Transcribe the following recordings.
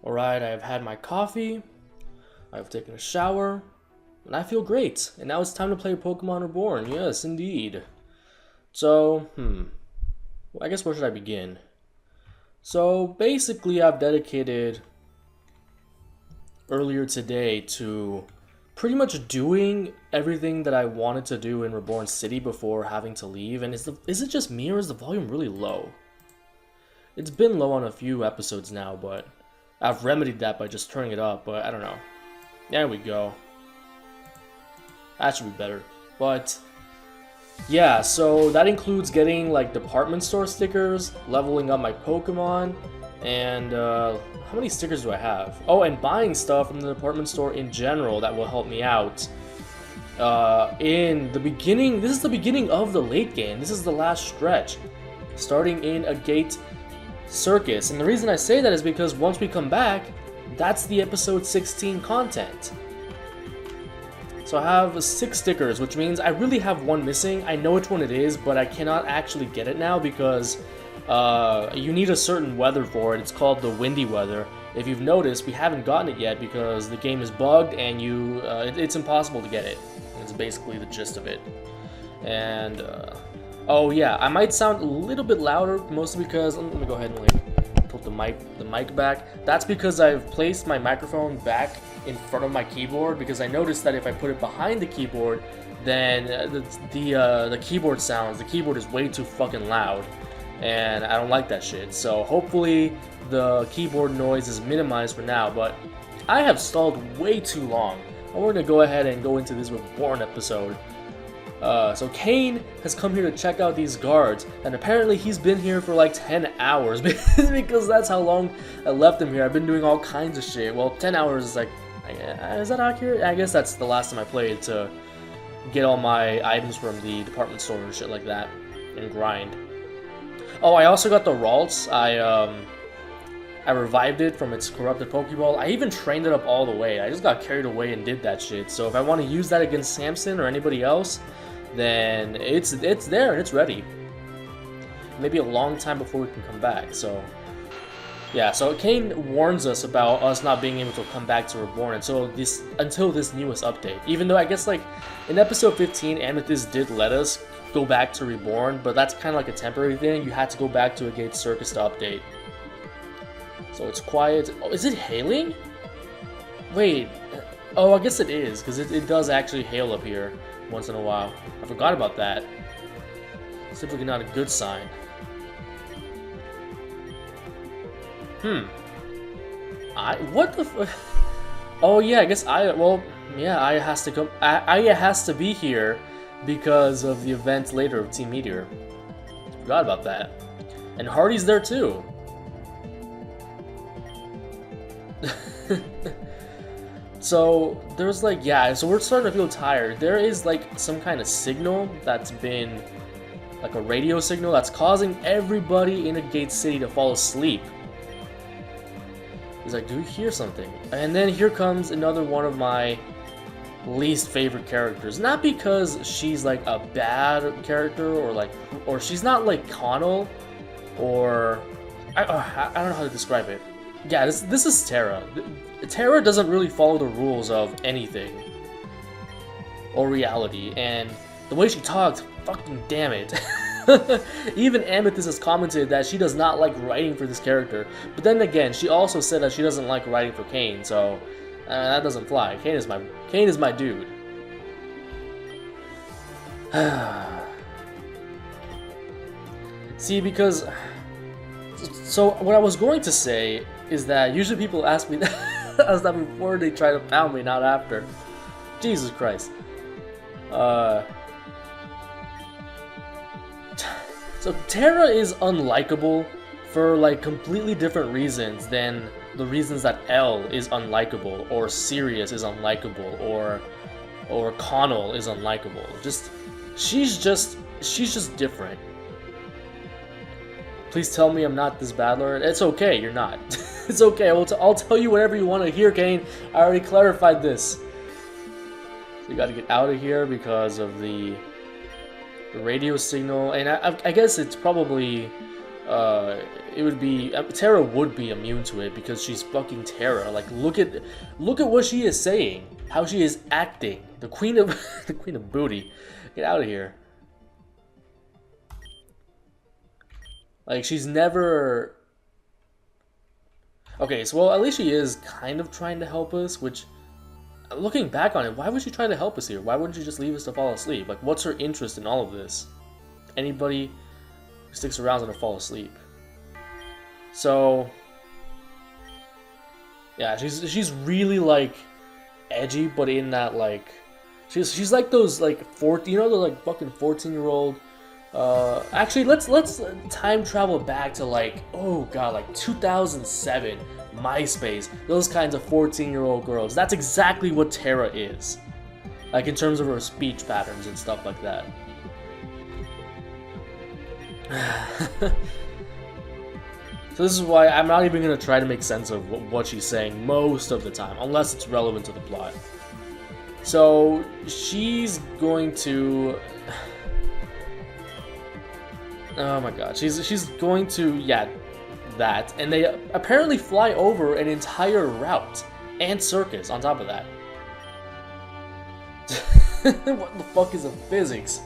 Alright, I have had my coffee, I've taken a shower, and I feel great. And now it's time to play Pokemon Reborn. Yes, indeed. So, well, I guess where should I begin? So, basically, I've dedicated earlier today to pretty much doing everything that I wanted to do in Reborn City before having to leave. And is it just me, or is the volume really low? It's been low on a few episodes now, but I've remedied that by just turning it up, but I don't know. There we go. That should be better. But yeah, so that includes getting like department store stickers, leveling up my Pokemon, and how many stickers do I have? Oh, and buying stuff from the department store in general that will help me out. In the beginning, this is the beginning of the late game. This is the last stretch, starting in Agate Circus. And the reason I say that is because once we come back, that's the episode 16 content. So I have 6 stickers, which means I really have one missing. I know which one it is, but I cannot actually get it now because you need a certain weather for it. It's called the windy weather. If you've noticed, we haven't gotten it yet because the game is bugged and it's impossible to get it. It's basically the gist of it. And oh yeah, I might sound a little bit louder, mostly because let me go ahead and like put the mic back. That's because I've placed my microphone back in front of my keyboard, because I noticed that if I put it behind the keyboard, then the keyboard is way too fucking loud, and I don't like that shit. So hopefully the keyboard noise is minimized for now, but I have stalled way too long. We're gonna go ahead and go into this Reborn episode. So Kane has come here to check out these guards, and apparently he's been here for like 10 hours because that's how long I left him here. I've been doing all kinds of shit. Well, 10 hours is like, is that accurate? I guess that's the last time I played to get all my items from the department store and shit like that, and grind. Oh, I also got the Ralts. I revived it from its corrupted Pokeball. I even trained it up all the way. I just got carried away and did that shit. So if I want to use that against Samson or anybody else, then it's there and it's ready. Maybe a long time before we can come back. So yeah, so Kane warns us about us not being able to come back to Reborn until this newest update. Even though I guess like in episode 15, Amethyst did let us go back to Reborn, but that's kind of like a temporary thing. You had to go back to Agate Circus to update. So it's quiet. Oh, is it hailing? Wait. Oh, I guess it is, because it does actually hail up here once in a while. I forgot about that. It's typically not a good sign. What the Oh yeah, I guess Aya has to come. Aya has to be here because of the event later of Team Meteor. Forgot about that. And Hardy's there too. So there's like, yeah, so we're starting to feel tired. There is like some kind of signal that's been like a radio signal that's causing everybody in Agate City to fall asleep. He's like, do you hear something? And then here comes another one of my least favorite characters. Not because she's like a bad character or she's not like Connell or I don't know how to describe it. Yeah, this is Terra. Terra doesn't really follow the rules of anything or reality, and the way she talks, fucking damn it. Even Amethyst has commented that she does not like writing for this character, but then again, she also said that she doesn't like writing for Kane, so that doesn't fly. Kane is my dude. See, because so what I was going to say is that usually people ask me that before they try to pound me, not after. Jesus Christ. So Terra is unlikable for like completely different reasons than the reasons that L is unlikable, or Sirius is unlikable, or Connell is unlikable. She's just different. Please tell me I'm not this bad, Lord. It's okay, you're not. It's okay, I'll tell you whatever you want to hear, Kane. I already clarified this. So you gotta get out of here because of the radio signal, and I guess it's probably it would be Terra would be immune to it because she's fucking Terra. Like look at what she is saying, how she is acting. The queen of the queen of booty. Get out of here. Like she's never. Okay, so well at least she is kind of trying to help us, which looking back on it, why would she try to help us here? Why wouldn't she just leave us to fall asleep? Like what's her interest in all of this? Anybody who sticks around is gonna fall asleep. So yeah, she's really like edgy, but in that like she's like those like 14, you know, the like fucking 14-year-old. Actually, let's time travel back to like, oh god, like 2007, MySpace, those kinds of 14-year-old girls. That's exactly what Terra is, like in terms of her speech patterns and stuff like that. So this is why I'm not even gonna try to make sense of what she's saying most of the time, unless it's relevant to the plot. So she's going to. Oh my god, she's going to, yeah, that, and they apparently fly over an entire route, and Circus on top of that. What the fuck is the physics?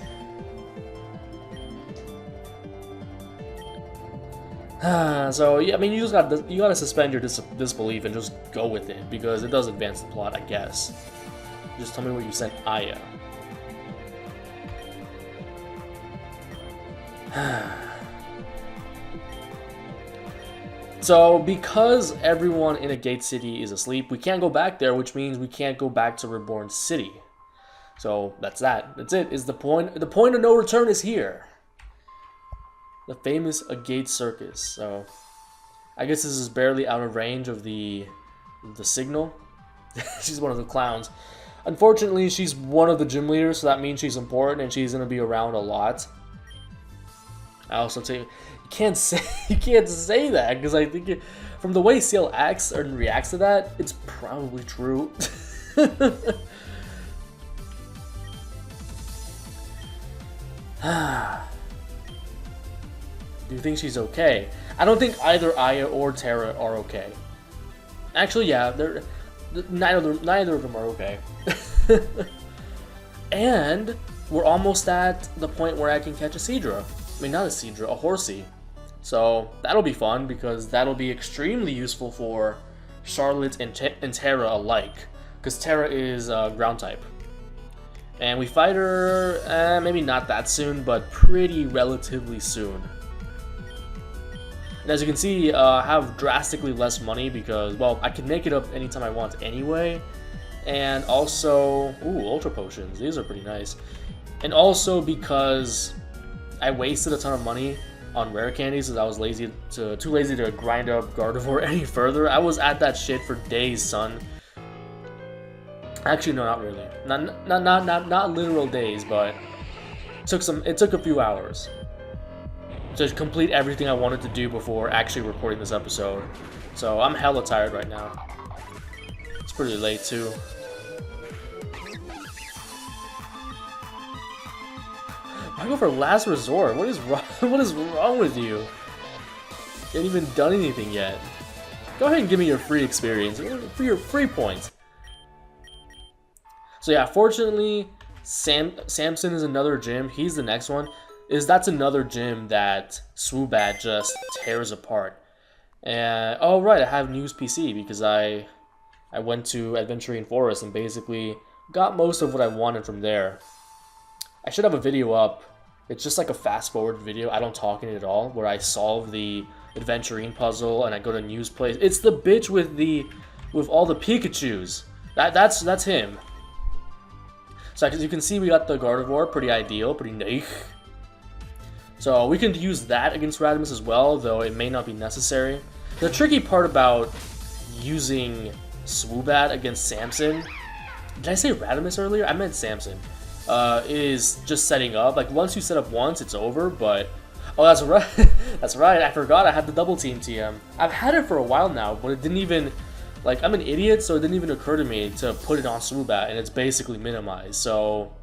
So yeah, I mean, you gotta suspend your disbelief and just go with it because it does advance the plot, I guess. Just tell me what you sent Aya. So, because everyone in Agate City is asleep, we can't go back there, which means we can't go back to Reborn City. So, that's that. That's it. Is the point of no return is here. The famous Agate Circus. So, I guess this is barely out of range of the signal. She's one of the clowns. Unfortunately, she's one of the gym leaders, so that means she's important and she's going to be around a lot. I also tell you can't say that because I think from the way Seal acts or reacts to that, it's probably true. Do you think she's okay? I don't think either Aya or Terra are okay. Actually, yeah, neither of them are okay. And we're almost at the point where I can catch a Seadra. I mean, not a Seadra, a Horsey. So that'll be fun because that'll be extremely useful for Charlotte and Terra alike. Because Terra is ground type. And we fight her, maybe not that soon, but pretty relatively soon. And as you can see, I have drastically less money because, well, I can make it up anytime I want anyway. And also, ooh, Ultra Potions. These are pretty nice. And also because I wasted a ton of money on rare candies because I was too lazy to grind up Gardevoir any further. I was at that shit for days, son. Actually, no, not really. Not literal days, but it took a few hours to complete everything I wanted to do before actually recording this episode. So I'm hella tired right now. It's pretty late too. I go for last resort. What is wrong? What is wrong with you? You haven't even done anything yet. Go ahead and give me your free experience, for your free points. So yeah, fortunately, Samson is another gym. He's the next one. That's another gym that Swoobat just tears apart. And oh right, I have News PC because I went to Adventuring Forest and basically got most of what I wanted from there. I should have a video up. It's just like a fast forward video. I don't talk in it at all. Where I solve the Adventuring puzzle and I go to News Place. It's the bitch with all the Pikachus. That's him. So as you can see, we got the Gardevoir, pretty ideal, pretty nice. So we can use that against Radimus as well, though it may not be necessary. The tricky part about using Swoobat against Samson, did I say Radimus earlier? I meant Samson. Is just setting up. Like once you set up once, it's over. But oh, that's right. That's right. I forgot I had the double team TM. I've had it for a while now, but it didn't even. Like I'm an idiot, so it didn't even occur to me to put it on Swoobat, and it's basically minimized. So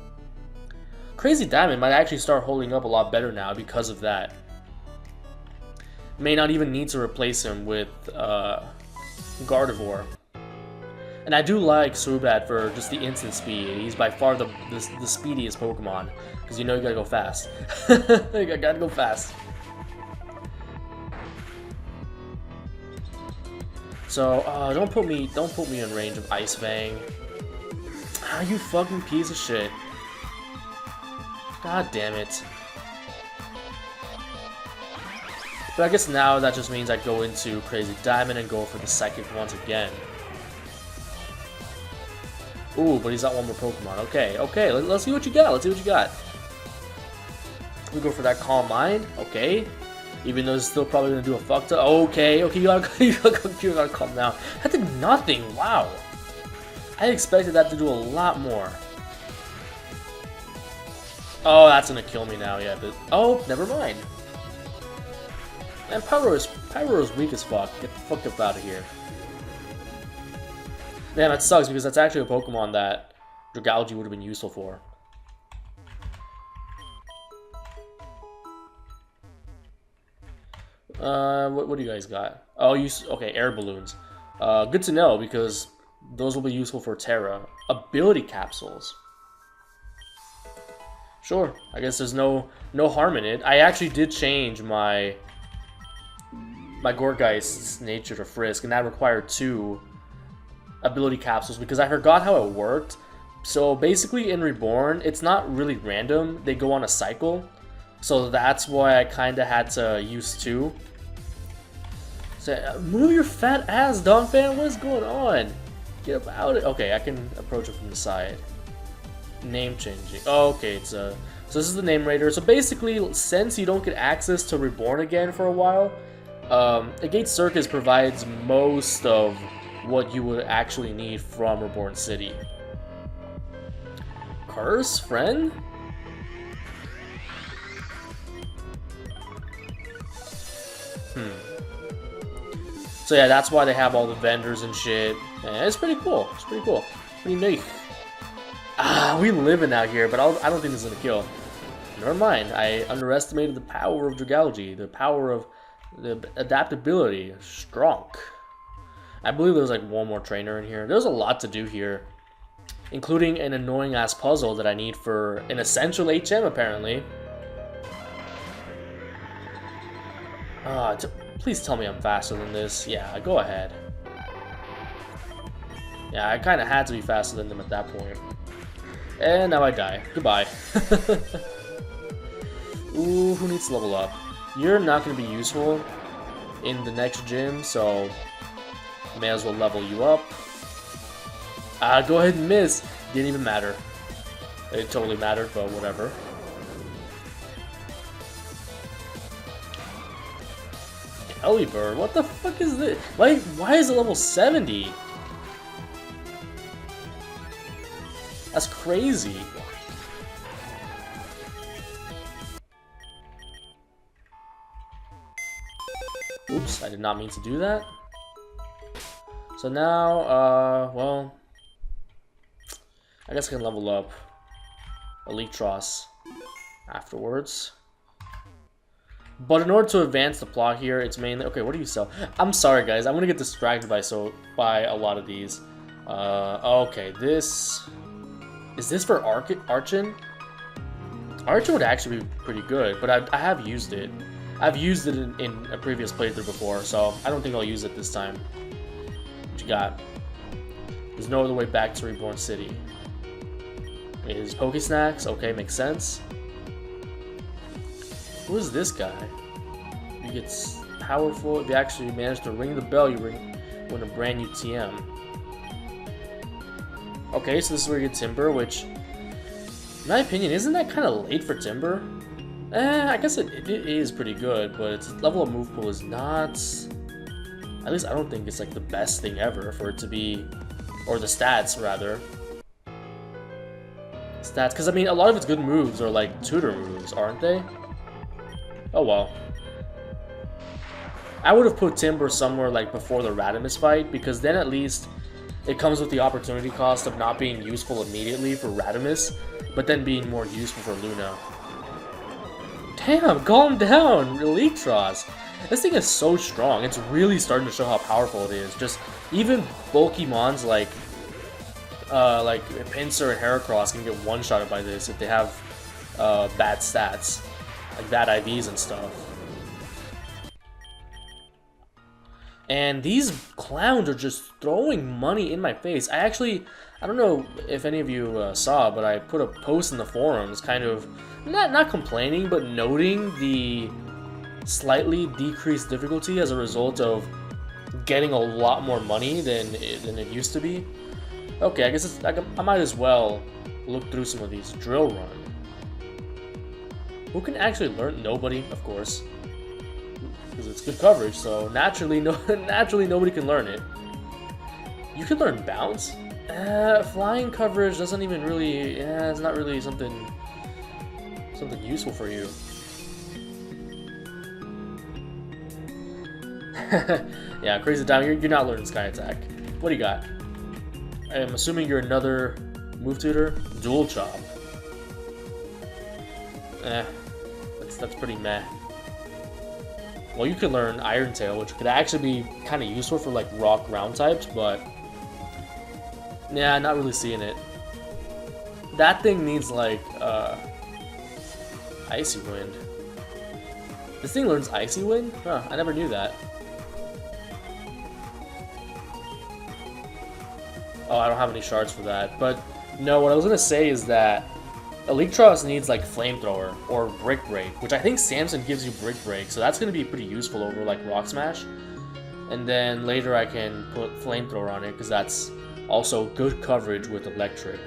Crazy Diamond might actually start holding up a lot better now because of that. may not even need to replace him with Gardevoir. And I do like Zubat for just the instant speed. He's by far the speediest Pokemon, because you know you gotta go fast. You gotta go fast. So don't put me in range of Ice Fang. Ah, you fucking piece of shit. God damn it. But I guess now that just means I go into Crazy Diamond and go for the Psychic once again. Ooh, but he's got one more Pokemon. Okay, okay, let's see what you got. Let's see what you got. We go for that Calm Mind. Okay. Even though it's still probably gonna do a fucked up. Okay, okay, you gotta calm down. That did nothing. Wow. I expected that to do a lot more. Oh, that's gonna kill me now. Yeah, but oh, never mind. Man, Pyro is weak as fuck. Get the fuck up out of here. Damn, that sucks because that's actually a Pokemon that Dragalge would have been useful for. What do you guys got? Oh, okay, air balloons. Good to know because those will be useful for Terra. Ability capsules. Sure, I guess there's no harm in it. I actually did change my Gourgeist's nature to Frisk, and that required 2 ability capsules because I forgot how it worked. So basically in Reborn, it's not really random. They go on a cycle. So that's why I kind of had to use 2. So, move your fat ass, Donphan. What is going on? Get about it. Okay, I can approach it from the side. Name changing. Oh, okay, it's so this is the name raider. So basically, since you don't get access to Reborn again for a while, Agate Circus provides most of what you would actually need from Reborn City. Curse, friend? So yeah, that's why they have all the vendors and shit. And it's pretty cool. It's pretty cool. Pretty neat. Ah, we living out here, but I don't think this is gonna kill. Never mind. I underestimated the power of Dragalge. The power of the adaptability. Strong. I believe there's like one more trainer in here. There's a lot to do here, including an annoying ass puzzle that I need for an essential HM apparently. Please tell me I'm faster than this. Yeah, go ahead. Yeah, I kind of had to be faster than them at that point. And now I die. Goodbye. Ooh, who needs to level up? You're not going to be useful in the next gym, so may as well level you up. Go ahead and miss. Didn't even matter. It totally mattered, but whatever. Elibird, what the fuck is this? Why is it level 70? That's crazy. Oops, I did not mean to do that. So now, well, I guess I can level up Electros afterwards. But in order to advance the plot here, it's mainly... Okay, what do you sell? I'm sorry, guys. I'm going to get distracted by a lot of these. Okay, this... Is this for Archon? Archon would actually be pretty good, but I have used it. I've used it in a previous playthrough before, so I don't think I'll use it this time. What you got? There's no other way back to Reborn City. Is Pokesnacks? Okay, makes sense. Who is this guy? He gets powerful. If you actually manage to ring the bell, you win a brand new TM. Okay, so this is where you get Timber, which, in my opinion, isn't that kind of late for Timber? I guess it is pretty good, but its level of move pool is not... At least I don't think it's like the best thing ever for it to be... Or the stats, rather. Stats, because I mean, a lot of its good moves are like tutor moves, aren't they? Oh well. I would have put Timber somewhere like before the Radimus fight, because then at least it comes with the opportunity cost of not being useful immediately for Radimus, but then being more useful for Luna. Damn, calm down, Electros. This thing is so strong. It's really starting to show how powerful it is. Just even bulky mons like Pinsir and Heracross can get one-shotted by this if they have bad stats, like bad IVs and stuff. And these clowns are just throwing money in my face. I don't know if any of you saw, but I put a post in the forums, kind of not complaining, but noting the slightly decreased difficulty as a result of getting a lot more money than it used to be. Okay, I guess I might as well look through some of these. Drill Run. Who can actually learn? Nobody, of course, because it's good coverage. So naturally, naturally nobody can learn it. You can learn Bounce. Flying coverage doesn't even really. It's not really something useful for you. Yeah, Crazy Diamond, you're not learning Sky Attack. What do you got? I'm assuming you're another move tutor. Dual Chop. That's pretty meh. Well, you could learn Iron Tail, which could actually be kind of useful for like rock ground types, but yeah, not really seeing it. That thing needs like Icy Wind. This thing learns Icy Wind? Huh, I never knew that. Oh, I don't have any shards for that. But no, what I was gonna say is that Electros needs like Flamethrower or Brick Break, which I think Samson gives you Brick Break, so that's gonna be pretty useful over like Rock Smash. And then later I can put Flamethrower on it because that's also good coverage with Electric.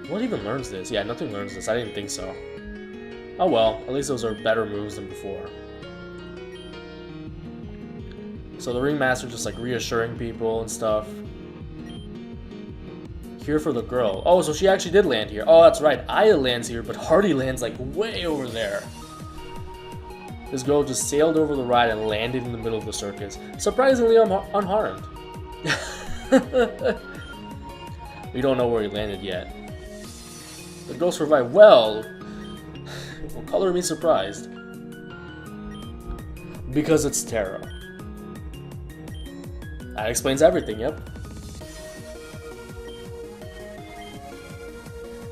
What even learns this? Yeah, nothing learns this. I didn't think so. Oh well, at least those are better moves than before. So the Ringmaster just like reassuring people and stuff. Here for the girl. Oh, so she actually did land here. Oh, that's right. Aya lands here, but Hardy lands like way over there. This girl just sailed over the ride and landed in the middle of the circus. Surprisingly unharmed. We don't know where he landed yet. The girl survived well. Well, color me surprised. Because it's Terra. That explains everything, yep.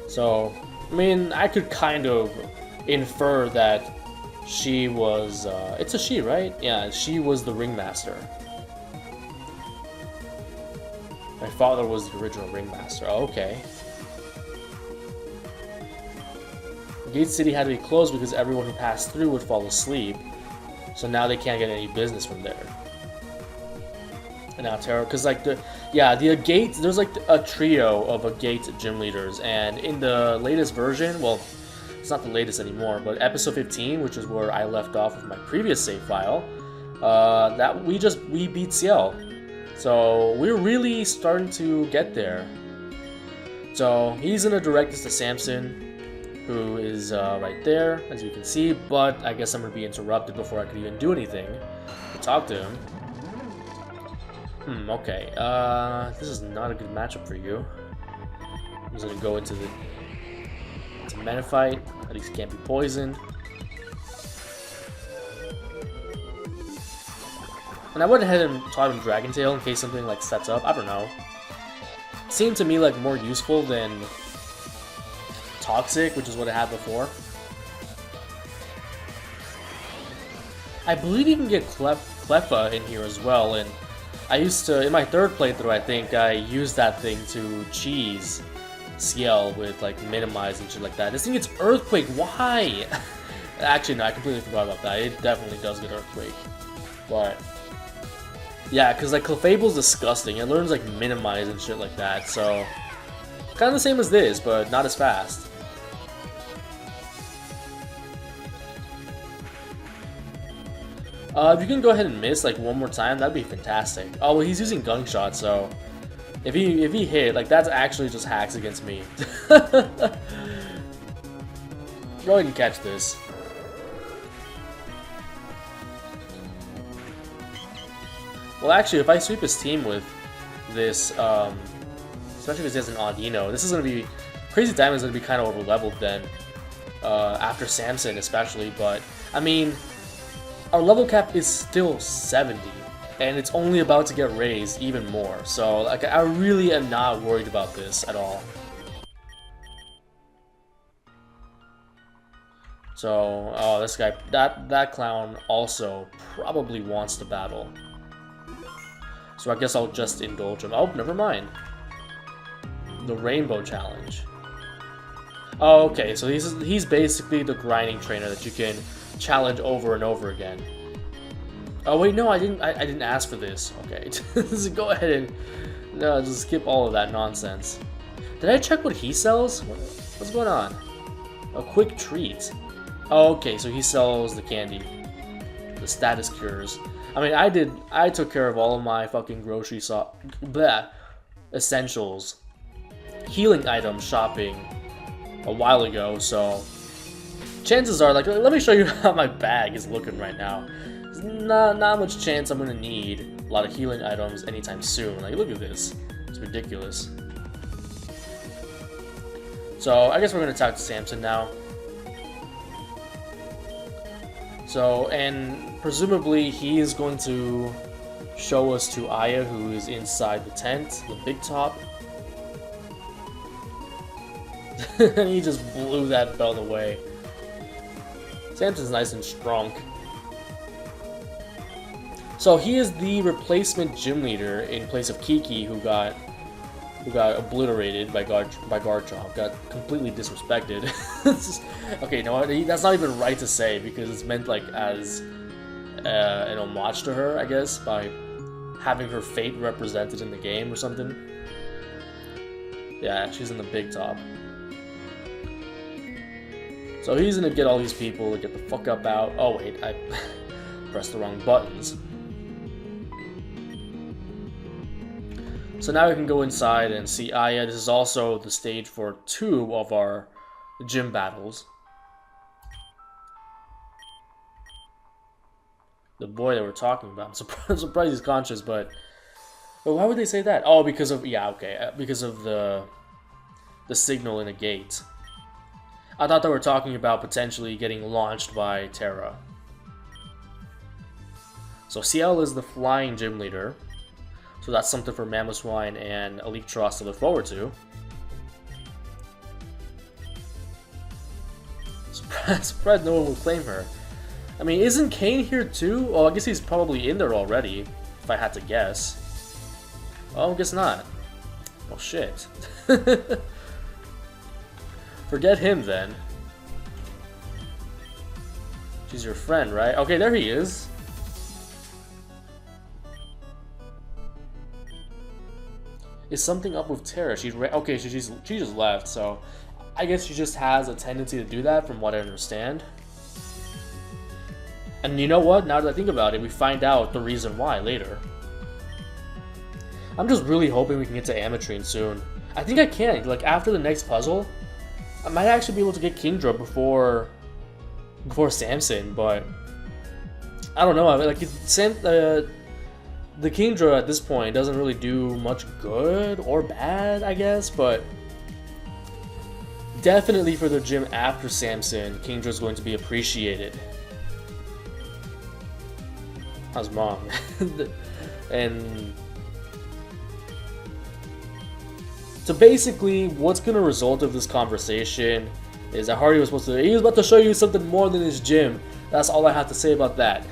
So, I mean, I could kind of infer that she was, it's a she, right? Yeah, she was the Ringmaster. My father was the original Ringmaster. Oh, okay. Gate City had to be closed because everyone who passed through would fall asleep. So now they can't get any business from there. And now Terra, because like the Agate, there's like a trio of Agate gym leaders, and in the latest version, well, it's not the latest anymore, but episode 15, which is where I left off with my previous save file, that we beat Ciel. So we're really starting to get there. So he's gonna direct us to Samson, who is right there, as you can see, but I guess I'm gonna be interrupted before I could even do anything to talk to him. Okay, this is not a good matchup for you. I'm just gonna go into Meta Fight. At least can't be poisoned. And I went ahead and taught him Dragon Tail in case something like sets up. I don't know. It seemed to me like more useful than Toxic, which is what I had before. I believe you can get Cleffa in here as well, and I used to, in my third playthrough, I think I used that thing to cheese Ciel with like minimize and shit like that. This thing gets Earthquake, why? Actually, no, I completely forgot about that. It definitely does get Earthquake. But yeah, because like Clefable's disgusting. It learns like minimize and shit like that, so kind of the same as this, but not as fast. If you can go ahead and miss like one more time, that'd be fantastic. Oh well, he's using Gunshot, so if he hit, like that's actually just hacks against me. Go ahead and catch this. Well, actually, if I sweep his team with this, especially because he has an Audino, this is gonna be Crazy Diamond's gonna be kind of over leveled then. After Samson, especially, but I mean, our level cap is still 70, and it's only about to get raised even more. So, like, I really am not worried about this at all. So, oh, this guy, that clown also probably wants to battle. So I guess I'll just indulge him. Oh, never mind. The Rainbow Challenge. Oh, okay, so he's basically the grinding trainer that you can challenge over and over again. Oh wait, no, I didn't ask for this. Okay, just go ahead and no, just skip all of that nonsense. Did I check what he sells? What's going on? A quick treat. Oh, okay, so he sells the candy, the status cures. I mean, I took care of all of my fucking grocery essentials, healing items shopping a while ago, so chances are, like, let me show you how my bag is looking right now. There's not much chance I'm gonna need a lot of healing items anytime soon. Like, look at this, it's ridiculous. So I guess we're gonna talk to Samson now. So, and presumably he is going to show us to Aya, who is inside the tent, the big top. And he just blew that belt away. Samson's nice and strong. So he is the replacement gym leader in place of Kiki, who got obliterated by Garchomp, got completely disrespected. Okay, you know what? That's not even right to say because it's meant like as an homage to her, I guess, by having her fate represented in the game or something. Yeah, she's in the big top. So he's gonna get all these people to get the fuck up out. Oh wait, I pressed the wrong buttons. So now we can go inside and see Aya. This is also the stage for 2 of our gym battles. The boy that we're talking about. I'm surprised he's conscious, but why would they say that? Oh, because of, yeah, okay, because of the signal in Agate. I thought they were talking about potentially getting launched by Terra. So CL is the flying gym leader. So that's something for Mamoswine and Electros to look forward to. Surprised no one will claim her. I mean, isn't Kane here too? Well, I guess he's probably in there already, if I had to guess. Oh, I guess not. Oh shit. Forget him then. She's your friend, right? Okay, there he is. Is something up with Terra? Okay, she just left, so I guess she just has a tendency to do that, from what I understand. And you know what? Now that I think about it, we find out the reason why later. I'm just really hoping we can get to Ametrine soon. I think I can. Like, after the next puzzle, I might actually be able to get Kingdra before Samson, but I don't know. I mean, like, the Kingdra at this point doesn't really do much good or bad, I guess, but definitely for the gym after Samson, Kingdra is going to be appreciated. How's mom? And so basically, what's going to result of this conversation is that Hardy was supposed to. He was about to show you something more than his gym. That's all I have to say about that.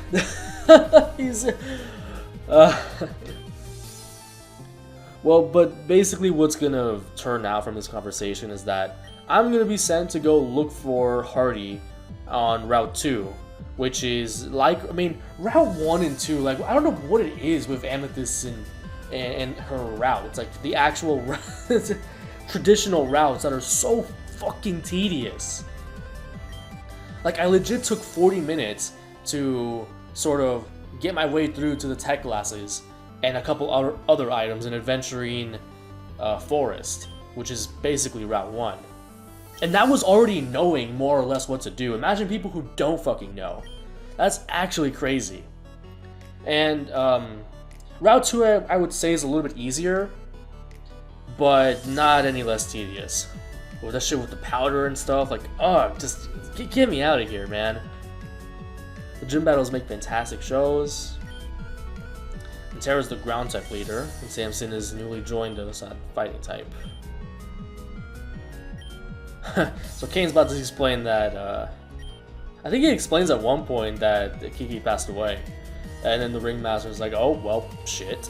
Well, but basically what's gonna turn out from this conversation is that I'm gonna be sent to go look for Hardy on Route 2, which is like, I mean, Route 1 and 2, like, I don't know what it is with Amethyst and her routes, like the actual traditional routes that are so fucking tedious. Like, I legit took 40 minutes to sort of get my way through to the tech classes and a couple other items in Adventuring Forest, which is basically Route 1. And that was already knowing more or less what to do. Imagine people who don't fucking know. That's actually crazy. And Route 2, I would say, is a little bit easier, but not any less tedious. With that shit with the powder and stuff, like, oh, just get me out of here, man. The gym battles make fantastic shows. And Tara's the ground type leader, and Samson is newly joined as a fighting type. So Kane's about to explain that, I think he explains at one point that Kiki passed away. And then the ringmaster's like, oh, well, shit.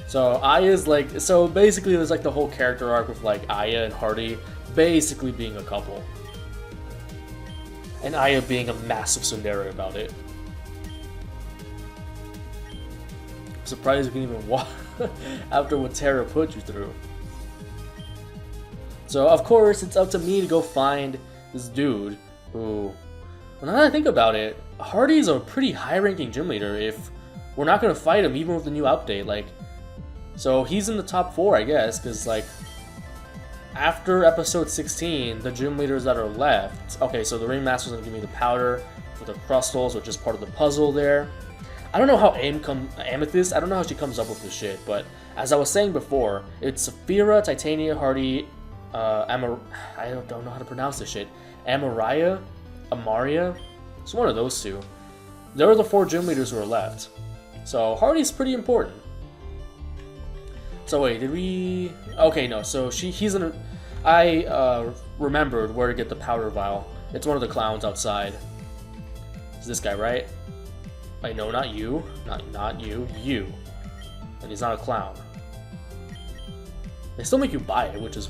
So Aya's like, so basically there's like the whole character arc with like Aya and Hardy basically being a couple. And Aya being a massive tsundere about it. I'm surprised you can even walk after what Tara put you through. So of course it's up to me to go find this dude who, well, now that I think about it, Hardy's a pretty high-ranking gym leader if we're not going to fight him even with the new update. Like, so he's in the top 4, I guess, because like after episode 16, the gym leaders that are left. Okay, so the ringmaster's going to give me the powder for the crustals, which is part of the puzzle there. I don't know how Amethyst, I don't know how she comes up with this shit, but as I was saying before, it's Saphira, Titania, Hardy, I don't know how to pronounce this shit. Amaria? It's one of those two. There are the 4 gym leaders who are left. So Hardy's pretty important. So wait, did we... Okay, no, so he's in a... I remembered where to get the powder vial. It's one of the clowns outside. It's this guy, right? Wait, no, not you. Not you. You. And he's not a clown. They still make you buy it, which is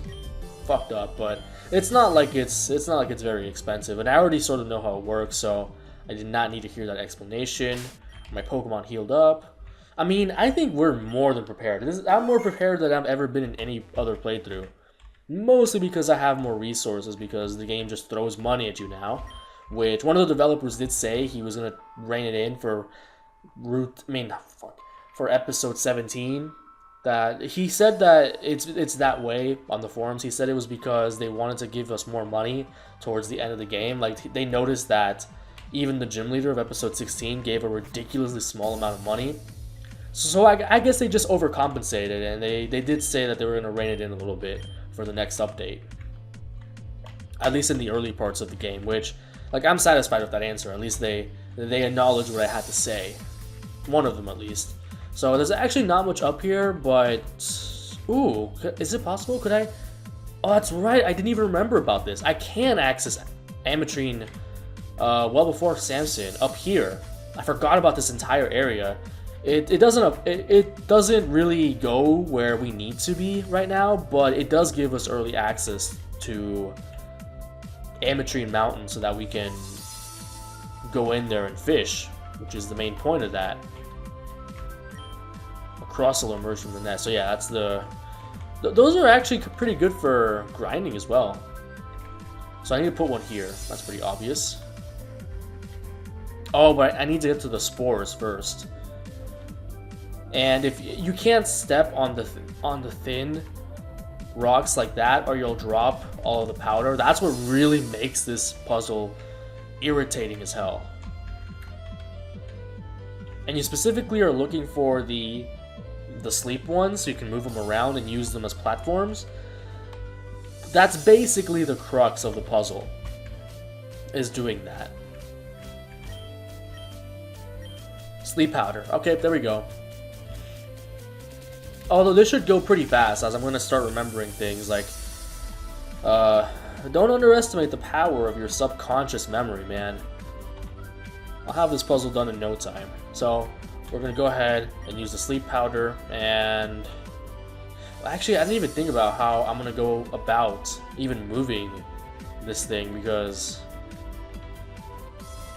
fucked up, but it's not like it's very expensive. And I already sort of know how it works, so I did not need to hear that explanation. My Pokemon healed up. I mean, I think we're more than prepared. I'm more prepared than I've ever been in any other playthrough. Mostly because I have more resources, because the game just throws money at you now. Which one of the developers did say he was gonna rein it in for for episode 17. That he said that it's that way on the forums. He said it was because they wanted to give us more money towards the end of the game. Like, they noticed that even the gym leader of episode 16 gave a ridiculously small amount of money. So I guess they just overcompensated, and they did say that they were going to rein it in a little bit for the next update. At least in the early parts of the game, which, like, I'm satisfied with that answer. At least they acknowledged what I had to say. One of them, at least. So there's actually not much up here, but... Ooh, is it possible? Could I... Oh, that's right. I didn't even remember about this. I can access Ametrine well before Samson up here. I forgot about this entire area. It doesn't really go where we need to be right now, but it does give us early access to Ametrine Mountain so that we can go in there and fish, which is the main point of that. A Crustle emerged from the nest. So yeah, that's those are actually pretty good for grinding as well. So I need to put one here. That's pretty obvious. Oh, but I need to get to the spores first. And if you can't step on the thin rocks like that, or you'll drop all of the powder. That's what really makes this puzzle irritating as hell. And you specifically are looking for the sleep ones, so you can move them around and use them as platforms. That's basically the crux of the puzzle, is doing that. Sleep powder. Okay, there we go. Although this should go pretty fast, as I'm going to start remembering things like... don't underestimate the power of your subconscious memory, man. I'll have this puzzle done in no time. So, we're going to go ahead and use the sleep powder, and... Actually, I didn't even think about how I'm going to go about even moving this thing, because...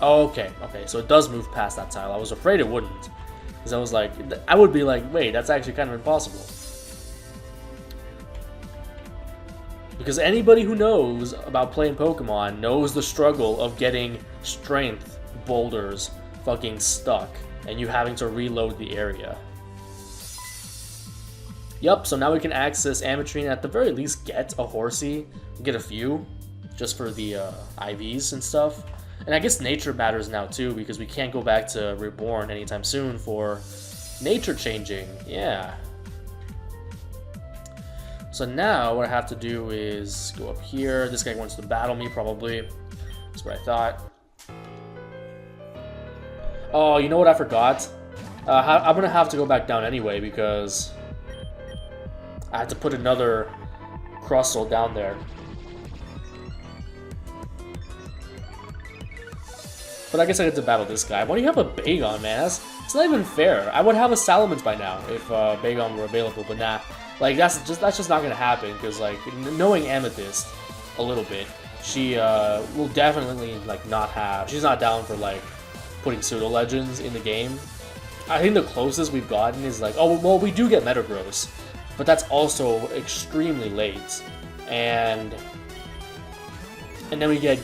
Oh, okay, so it does move past that tile. I was afraid it wouldn't. Because I was like, I would be like, wait, that's actually kind of impossible. Because anybody who knows about playing Pokemon knows the struggle of getting strength boulders fucking stuck and you having to reload the area. Yup, so now we can access Ametrine, at the very least get a Horsey, get a few, just for the IVs and stuff. And I guess nature matters now too, because we can't go back to Reborn anytime soon for nature changing. Yeah. So now what I have to do is go up here. This guy wants to battle me, probably. That's what I thought. Oh, you know what I forgot? I'm gonna have to go back down anyway because I had to put another Crustle down there. But I guess I get to battle this guy. Why do you have a Bagon, man? It's not even fair. I would have a Salamence by now if Bagon were available, but nah. Like that's just not gonna happen because like knowing Amethyst a little bit, she will definitely like not have. She's not down for like putting pseudo legends in the game. I think the closest we've gotten is like, oh well, we do get Metagross, but that's also extremely late, and then we get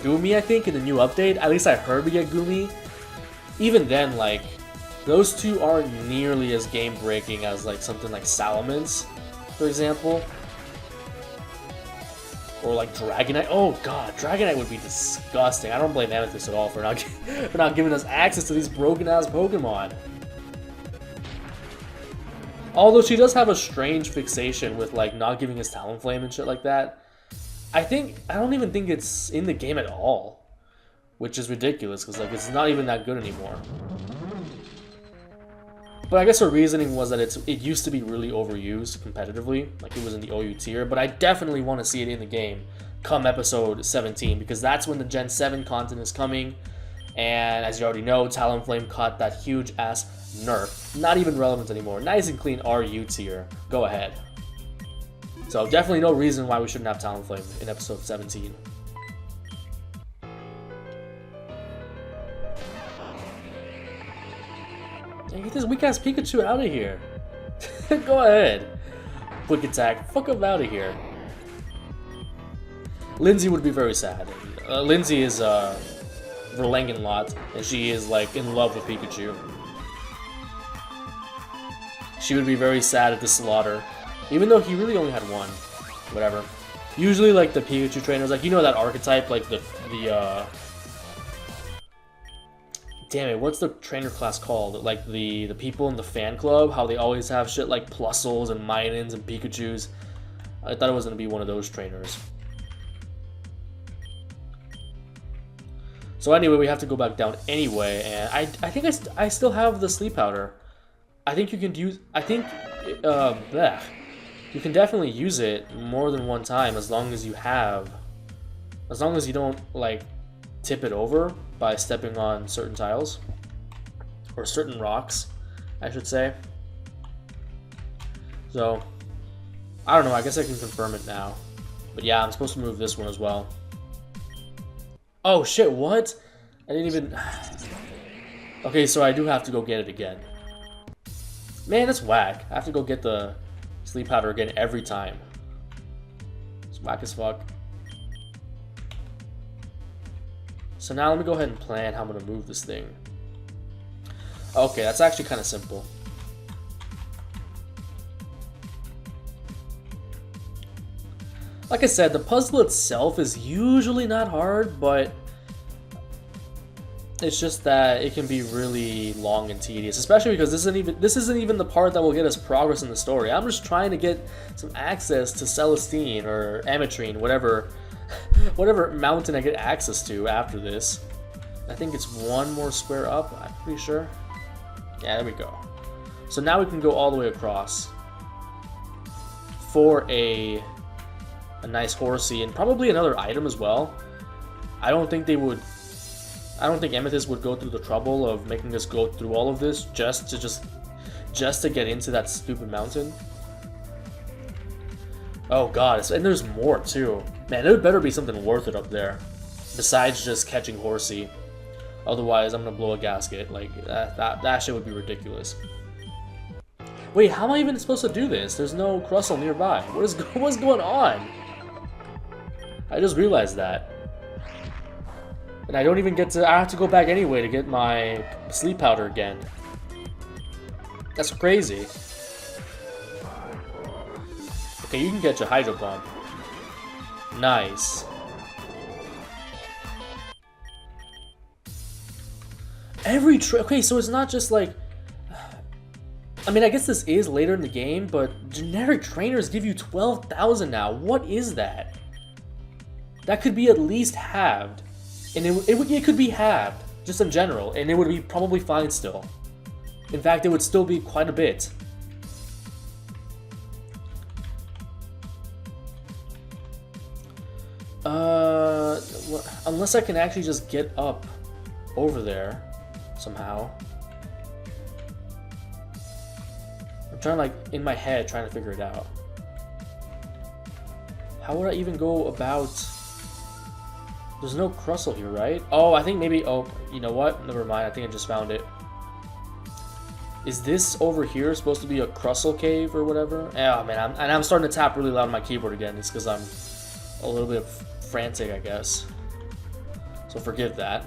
Gumi, I think, in the new update. At least I heard we get Gumi. Even then, like, those two aren't nearly as game-breaking as, like, something like Salamence, for example. Or, like, Dragonite. Oh, God, Dragonite would be disgusting. I don't blame Amethyst at all for not giving us access to these broken-ass Pokemon. Although she does have a strange fixation with, like, not giving us Talonflame and shit like that. I don't even think it's in the game at all, which is ridiculous because like it's not even that good anymore. But I guess her reasoning was that it used to be really overused competitively, like it was in the OU tier. But I definitely want to see it in the game come episode 17 because that's when the Gen 7 content is coming. And as you already know, Talonflame caught that huge ass nerf. Not even relevant anymore. Nice and clean RU tier. Go ahead. So definitely no reason why we shouldn't have Talonflame in episode 17. Hey, get this weak ass Pikachu out of here. Go ahead. Quick attack. Fuck him out of here. Lindsay would be very sad. Lindsay is Verlangenlot, and she is like in love with Pikachu. She would be very sad at the slaughter. Even though he really only had one. Whatever. Usually, like, the Pikachu trainers, like, you know that archetype, like, damn it, what's the trainer class called? Like, the people in the fan club, how they always have shit like Plusles and Minons and Pikachus. I thought it was going to be one of those trainers. So anyway, we have to go back down anyway, and I think I still have the sleep powder. I think you can use, you can definitely use it more than one time as long as you don't like tip it over by stepping on certain tiles or certain rocks, I should say. So I don't know, I guess I can confirm it now. But yeah, I'm supposed to move this one as well. Oh shit, what? I didn't even... Okay, so I do have to go get it again. Man, that's whack. I have to go get the sleep powder again every time. It's whack as fuck. So now let me go ahead and plan how I'm gonna move this thing. Okay, that's actually kind of simple. Like I said, the puzzle itself is usually not hard, but it's just that it can be really long and tedious, especially because this isn't even the part that will get us progress in the story. I'm just trying to get some access to Celestine or Ametrine, whatever mountain I get access to after this. I think it's one more square up, I'm pretty sure. Yeah, there we go. So now we can go all the way across for a nice Horsey and probably another item as well. I don't think Amethyst would go through the trouble of making us go through all of this just to get into that stupid mountain. Oh god, and there's more too. Man, there better be something worth it up there besides just catching Horsey. Otherwise, I'm gonna blow a gasket. Like that shit would be ridiculous. Wait, how am I even supposed to do this? There's no Crustle nearby. What's going on? I just realized that. And I don't even get to... I have to go back anyway to get my sleep powder again. That's crazy. Okay, you can catch a Hydro Pump. Nice. Okay, so it's not just like... I mean, I guess this is later in the game, but generic trainers give you 12,000 now. What is that? That could be at least halved. And it could be halved, just in general, and it would be probably fine still. In fact, it would still be quite a bit. Unless I can actually just get up over there somehow. I'm trying, like, in my head, trying to figure it out. How would I even go about... There's no Crustle here, right? Oh, I think maybe... Oh, you know what? Never mind. I think I just found it. Is this over here supposed to be a Crustle cave or whatever? Oh, man. I'm starting to tap really loud on my keyboard again. It's because I'm a little bit frantic, I guess. So forgive that.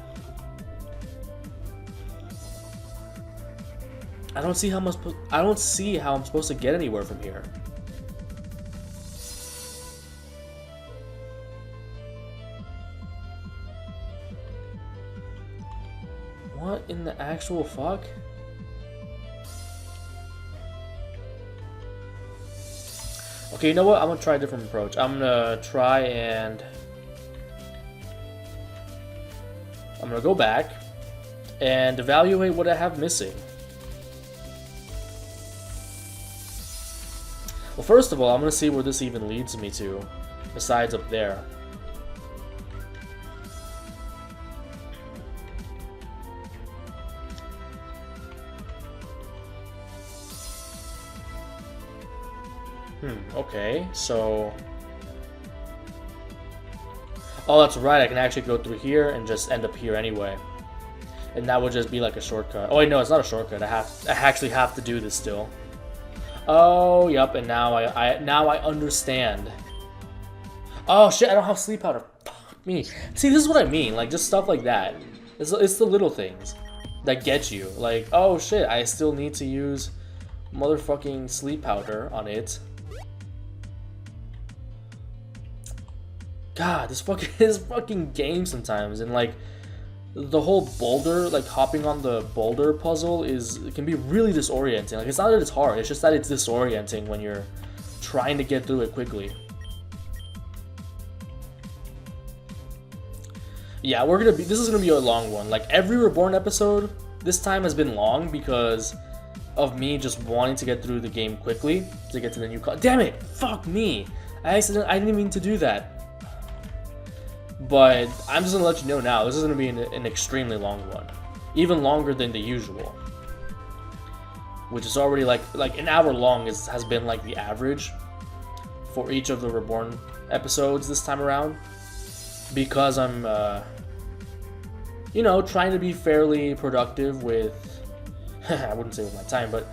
I don't see how I'm supposed to get anywhere from here. What in the actual fuck? Okay, you know what? I'm gonna try a different approach. I'm gonna try and... I'm gonna go back and evaluate what I have missing. Well, first of all, I'm gonna see where this even leads me to, besides up there. Okay, so... Oh, that's right, I can actually go through here and just end up here anyway. And that would just be like a shortcut. Oh wait, no, it's not a shortcut. I actually have to do this still. Oh, yep, and now I understand. Oh shit, I don't have sleep powder. Fuck me. See, this is what I mean, like, just stuff like that. It's the little things that get you. Like, oh shit, I still need to use motherfucking sleep powder on it. God, this fucking game sometimes, and like the whole boulder, like hopping on the boulder puzzle it can be really disorienting. Like, it's not that it's hard, it's just that it's disorienting when you're trying to get through it quickly. Yeah, this is gonna be a long one. Like, every Reborn episode this time has been long because of me just wanting to get through the game quickly to get to the new damn it! Fuck me! I didn't mean to do that. But I'm just gonna let you know now, this is gonna be an extremely long one, even longer than the usual, which is already like an hour long has been like the average for each of the Reborn episodes this time around, because I'm you know, trying to be fairly productive with I wouldn't say with my time, but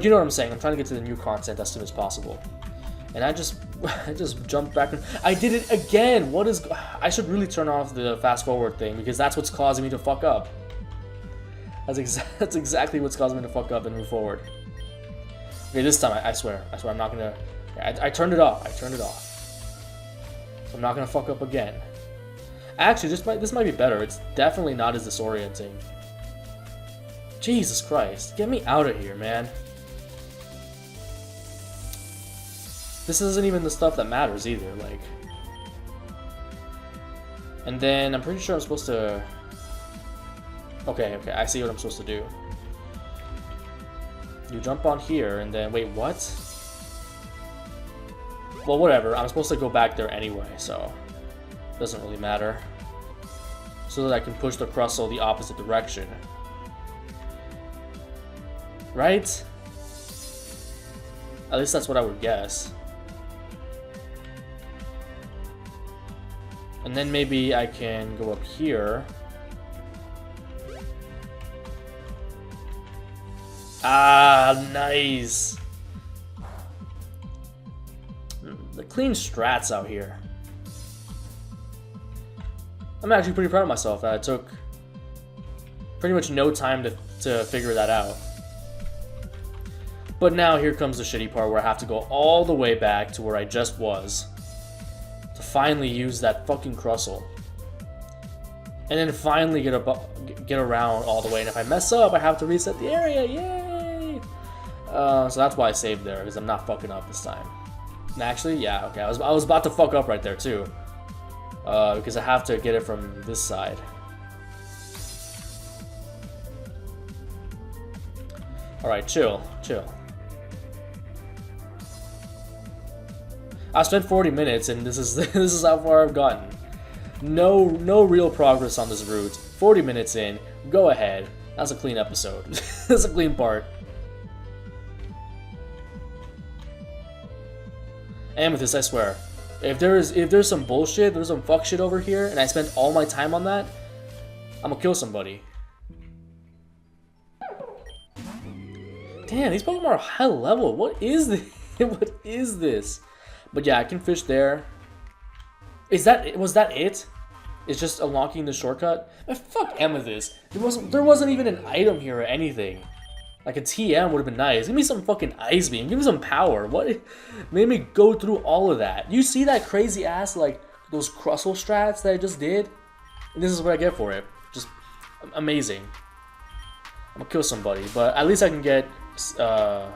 you know what I'm saying. I'm trying to get to the new content as soon as possible. And I just jumped back. I did it again. What is... I should really turn off the fast forward thing, because that's what's causing me to fuck up. That's exactly what's causing me to fuck up and move forward. Okay, this time I swear I'm not gonna... I turned it off. So I'm not gonna fuck up again. Actually, this might be better. It's definitely not as disorienting. Jesus Christ, get me out of here, man. This isn't even the stuff that matters either, like... And then, I'm pretty sure I'm supposed to... Okay, I see what I'm supposed to do. You jump on here, and then... Wait, what? Well, whatever, I'm supposed to go back there anyway, so... Doesn't really matter. So that I can push the Crustle the opposite direction. Right? At least that's what I would guess. And then maybe I can go up here. Ah, nice. The clean strats out here. I'm actually pretty proud of myself that it took pretty much no time to figure that out. But now here comes the shitty part where I have to go all the way back to where I just was to finally use that fucking Crustle. And then finally get around all the way. And if I mess up, I have to reset the area. Yay! So that's why I saved there, because I'm not fucking up this time. And actually, yeah, okay, I was about to fuck up right there too. Because I have to get it from this side. Alright, chill. I spent 40 minutes and this is how far I've gotten. No real progress on this route. 40 minutes in, go ahead. That's a clean episode. That's a clean part. Amethyst, I swear. If there's some bullshit, there's some fuck shit over here, and I spent all my time on that, I'm gonna kill somebody. Damn, these Pokemon are high level. What is this? What is this? But yeah, I can fish there. Was that it? It's just unlocking the shortcut? Man, fuck Amethyst. There wasn't even an item here or anything. Like a TM would have been nice. Give me some fucking Ice Beam. Give me some power. What made me go through all of that? You see that crazy ass, like, those Crustle strats that I just did? And this is what I get for it. Just amazing. I'm gonna kill somebody, but at least I can get, well,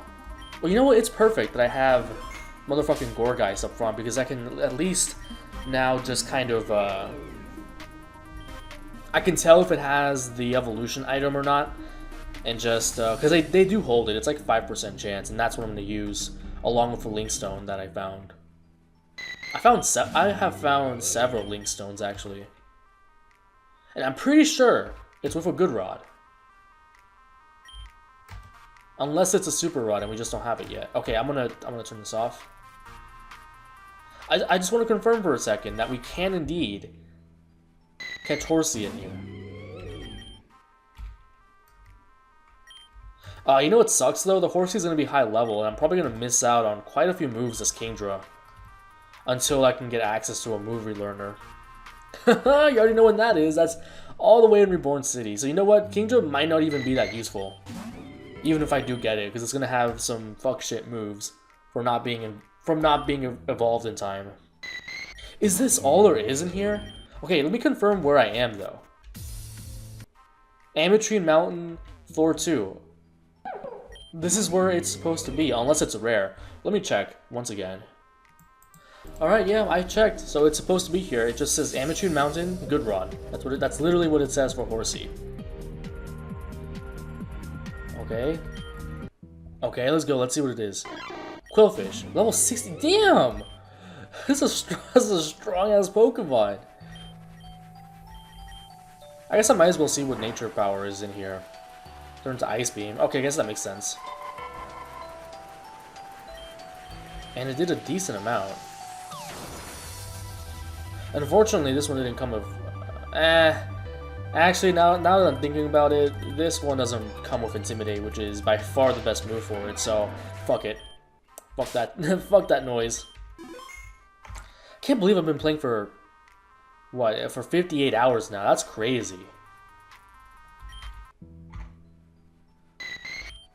you know what? It's perfect that I have motherfucking Gorgeist up front, because I can at least now just kind of, I can tell if it has the evolution item or not. And just, because they do hold it, it's like 5% chance, and that's what I'm going to use, along with the Link Stone that I found. I have found several Link Stones, actually. And I'm pretty sure it's with a good rod. Unless it's a super rod and we just don't have it yet. Okay, I'm gonna turn this off. I just want to confirm for a second that we can indeed catch Horsey in here. You know what sucks though? The Horsey's gonna be high level, and I'm probably gonna miss out on quite a few moves as Kingdra until I can get access to a move relearner. You already know when that is. That's all the way in Reborn City. So you know what? Kingdra might not even be that useful, even if I do get it, because it's gonna have some fuck shit moves from not being evolved in time. Is this all there is in here? Okay, let me confirm where I am though. Ametrine Mountain, floor 2. This is where it's supposed to be, unless it's a rare. Let me check once again. Alright, yeah, I checked. So it's supposed to be here. It just says Ametrine Mountain, Good Rod. That's literally what it says for Horsey. Okay. Okay, let's go. Let's see what it is. Quillfish, level 60. Damn! This is a strong ass Pokemon. I guess I might as well see what nature power is in here. Turn to Ice Beam. Okay, I guess that makes sense. And it did a decent amount. Unfortunately, this one didn't come with... Actually, now that I'm thinking about it, this one doesn't come with Intimidate, which is by far the best move for it, so fuck it. Fuck that. Fuck that noise. Can't believe I've been playing for... what? For 58 hours now. That's crazy.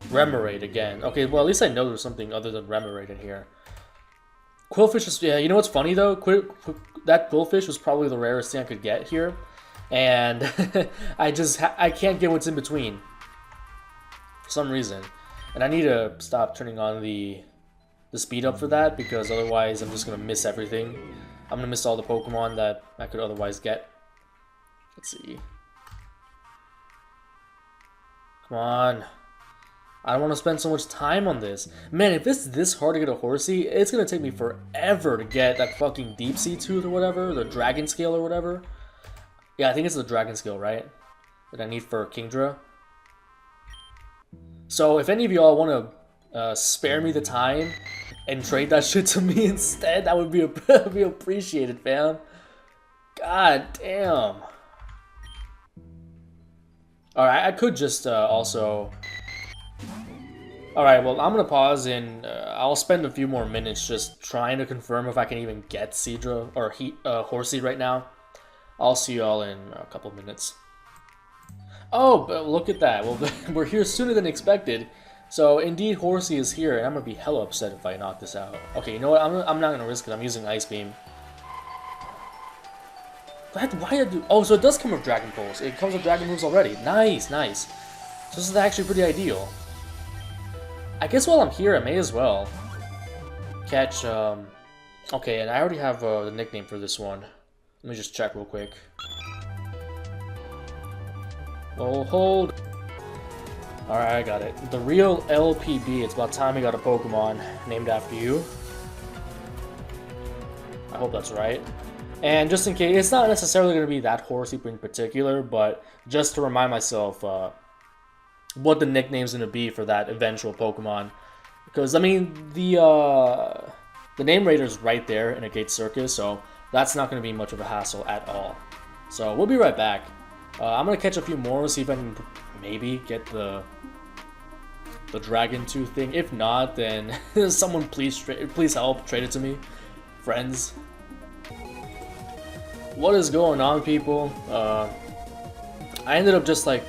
Remoraid again. Okay, well at least I know there's something other than Remoraid in here. Quillfish is... yeah, you know what's funny though? That Quillfish was probably the rarest thing I could get here. And I can't get what's in between. For some reason. And I need to stop turning on the speed up for that, because otherwise I'm just going to miss everything. I'm going to miss all the Pokemon that I could otherwise get. Let's see. Come on. I don't want to spend so much time on this. Man, if it's this hard to get a Horsey, it's going to take me forever to get that fucking Deep Sea Tooth or whatever, the Dragon Scale or whatever. Yeah, I think it's the Dragon Scale, right? That I need for Kingdra. So if any of y'all want to spare me the time and trade that shit to me instead, that would be appreciated, fam. God damn. Alright, I could just also... Alright, well, I'm going to pause and I'll spend a few more minutes just trying to confirm if I can even get Seadra or Horsey right now. I'll see y'all in a couple minutes. Oh, but look at that. Well, we're here sooner than expected. So, indeed, Horsey is here, and I'm going to be hella upset if I knock this out. Okay, you know what? I'm not going to risk it. I'm using Ice Beam. Why did I do... oh, so it does come with Dragon Pulse. It comes with Dragon moves already. Nice, nice. So this is actually pretty ideal. I guess while I'm here, I may as well catch, okay, and I already have the nickname for this one. Let me just check real quick. Oh, hold. Alright, I got it. The real LPB. It's about time we got a Pokemon named after you. I hope that's right. And just in case, it's not necessarily going to be that Horsey in particular, but just to remind myself what the nickname's going to be for that eventual Pokemon. Because, I mean, the name rater's right there in Agate Circus, so that's not going to be much of a hassle at all. So we'll be right back. I'm going to catch a few more, see if I can maybe get the Dragon Tooth thing. If not, then someone please help, trade it to me. Friends. What is going on, people? I ended up just like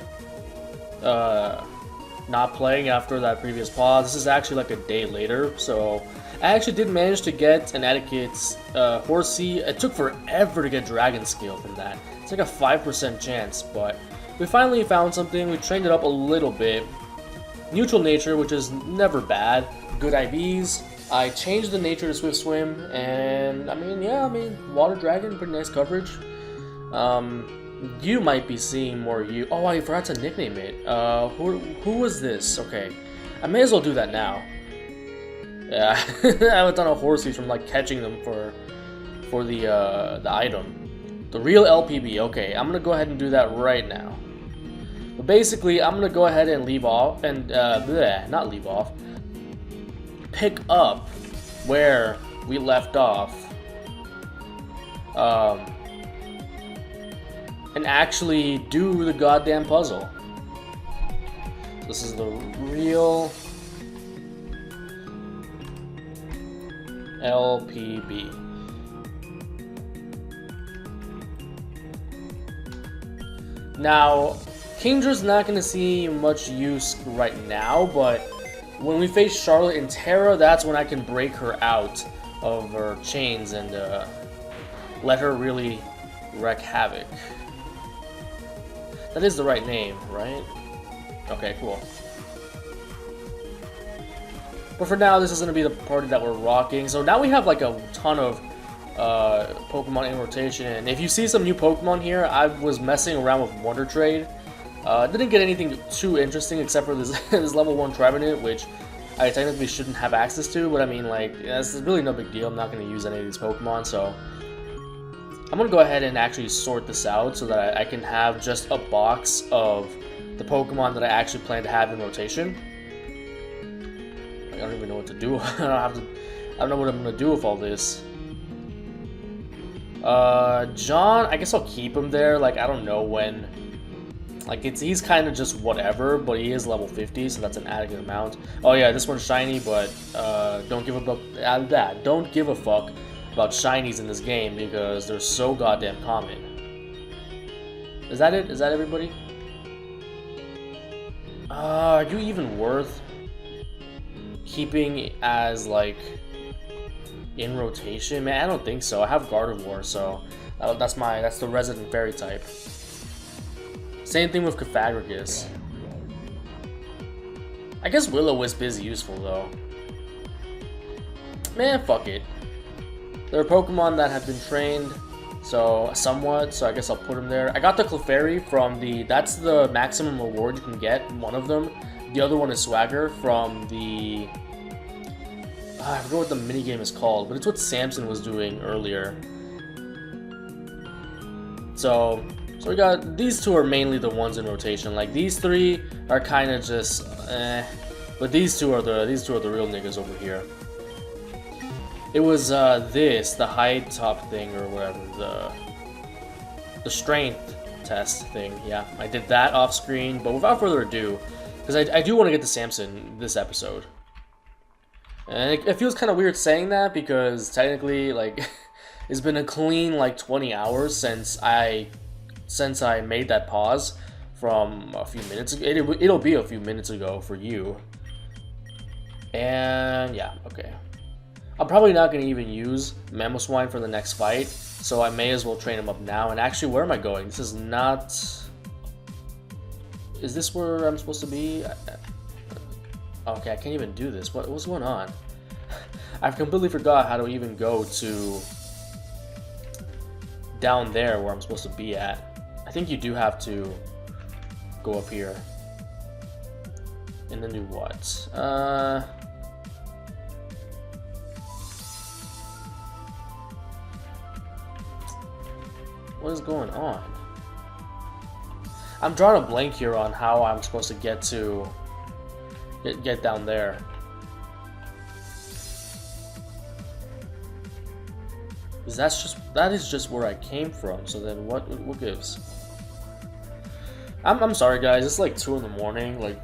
not playing after that previous pause. This is actually like a day later, so I actually did manage to get an Agate's Horsey. It took forever to get Dragon Scale from that. It's like a 5% chance, but we finally found something. We trained it up a little bit. Neutral nature, which is never bad. Good IVs. I changed the nature to Swift Swim, and I mean, yeah, Water Dragon, pretty nice coverage. You might be seeing more you. Oh, I forgot to nickname it. Who was this? Okay, I may as well do that now. Yeah, I haven't done a Horsey from like catching them for the item. The real LPB. Okay, I'm gonna go ahead and do that right now. But basically, I'm gonna go ahead and leave off and not leave off. Pick up where we left off, and actually do the goddamn puzzle. This is the real LPB. Now, Kingdra's not going to see much use right now, but when we face Charlotte and Terra, that's when I can break her out of her chains and let her really wreak havoc. That is the right name, right? Okay, cool. But for now, this is going to be the party that we're rocking. So now we have like a ton of Pokemon in rotation. And if you see some new Pokemon here, I was messing around with Wonder Trade. Didn't get anything too interesting except for this, this level 1 Trevenant, which I technically shouldn't have access to, but I mean, like, it's really no big deal. I'm not going to use any of these Pokemon, so I'm going to go ahead and actually sort this out so that I can have just a box of the Pokemon that I actually plan to have in rotation. I don't even know what to do. I don't know what I'm going to do with all this. John, I guess I'll keep him there. Like, I don't know when. Like, he's kind of just whatever, but he is level 50, so that's an adequate amount. Oh yeah, this one's shiny, but don't give a fuck about shinies in this game because they're so goddamn common. Is that it? Is that everybody? Are you even worth keeping as like in rotation? Man, I don't think so. I have Gardevoir, so that's the resident fairy type. Same thing with Cofagrigus. I guess Will-O-Wisp is useful though. Man, fuck it. There are Pokemon that have been trained, so somewhat, so I guess I'll put them there. I got the Clefairy from that's the maximum reward you can get, one of them. The other one is Swagger from the... I forget what the minigame is called, but it's what Samson was doing earlier. So we got, these two are mainly the ones in rotation. Like, these three are kind of just, but these two are the real niggas over here. It was the height top thing or whatever, the strength test thing. Yeah, I did that off screen. But without further ado, because I do want to get to Samson this episode, and it feels kind of weird saying that because technically, like, it's been a clean like 20 hours since I made that pause from a few minutes ago. It'll be a few minutes ago for you. And yeah, okay. I'm probably not going to even use Mamoswine for the next fight, so I may as well train him up now. And actually, where am I going? This is not... Is this where I'm supposed to be? Okay, I can't even do this. What's going on? I've completely forgot how to even go to down there where I'm supposed to be at. I think you do have to go up here. And then do what? What is going on? I'm drawing a blank here on how I'm supposed to get down there. Because that is just where I came from. So then what gives? I'm sorry guys, it's like 2 in the morning. Like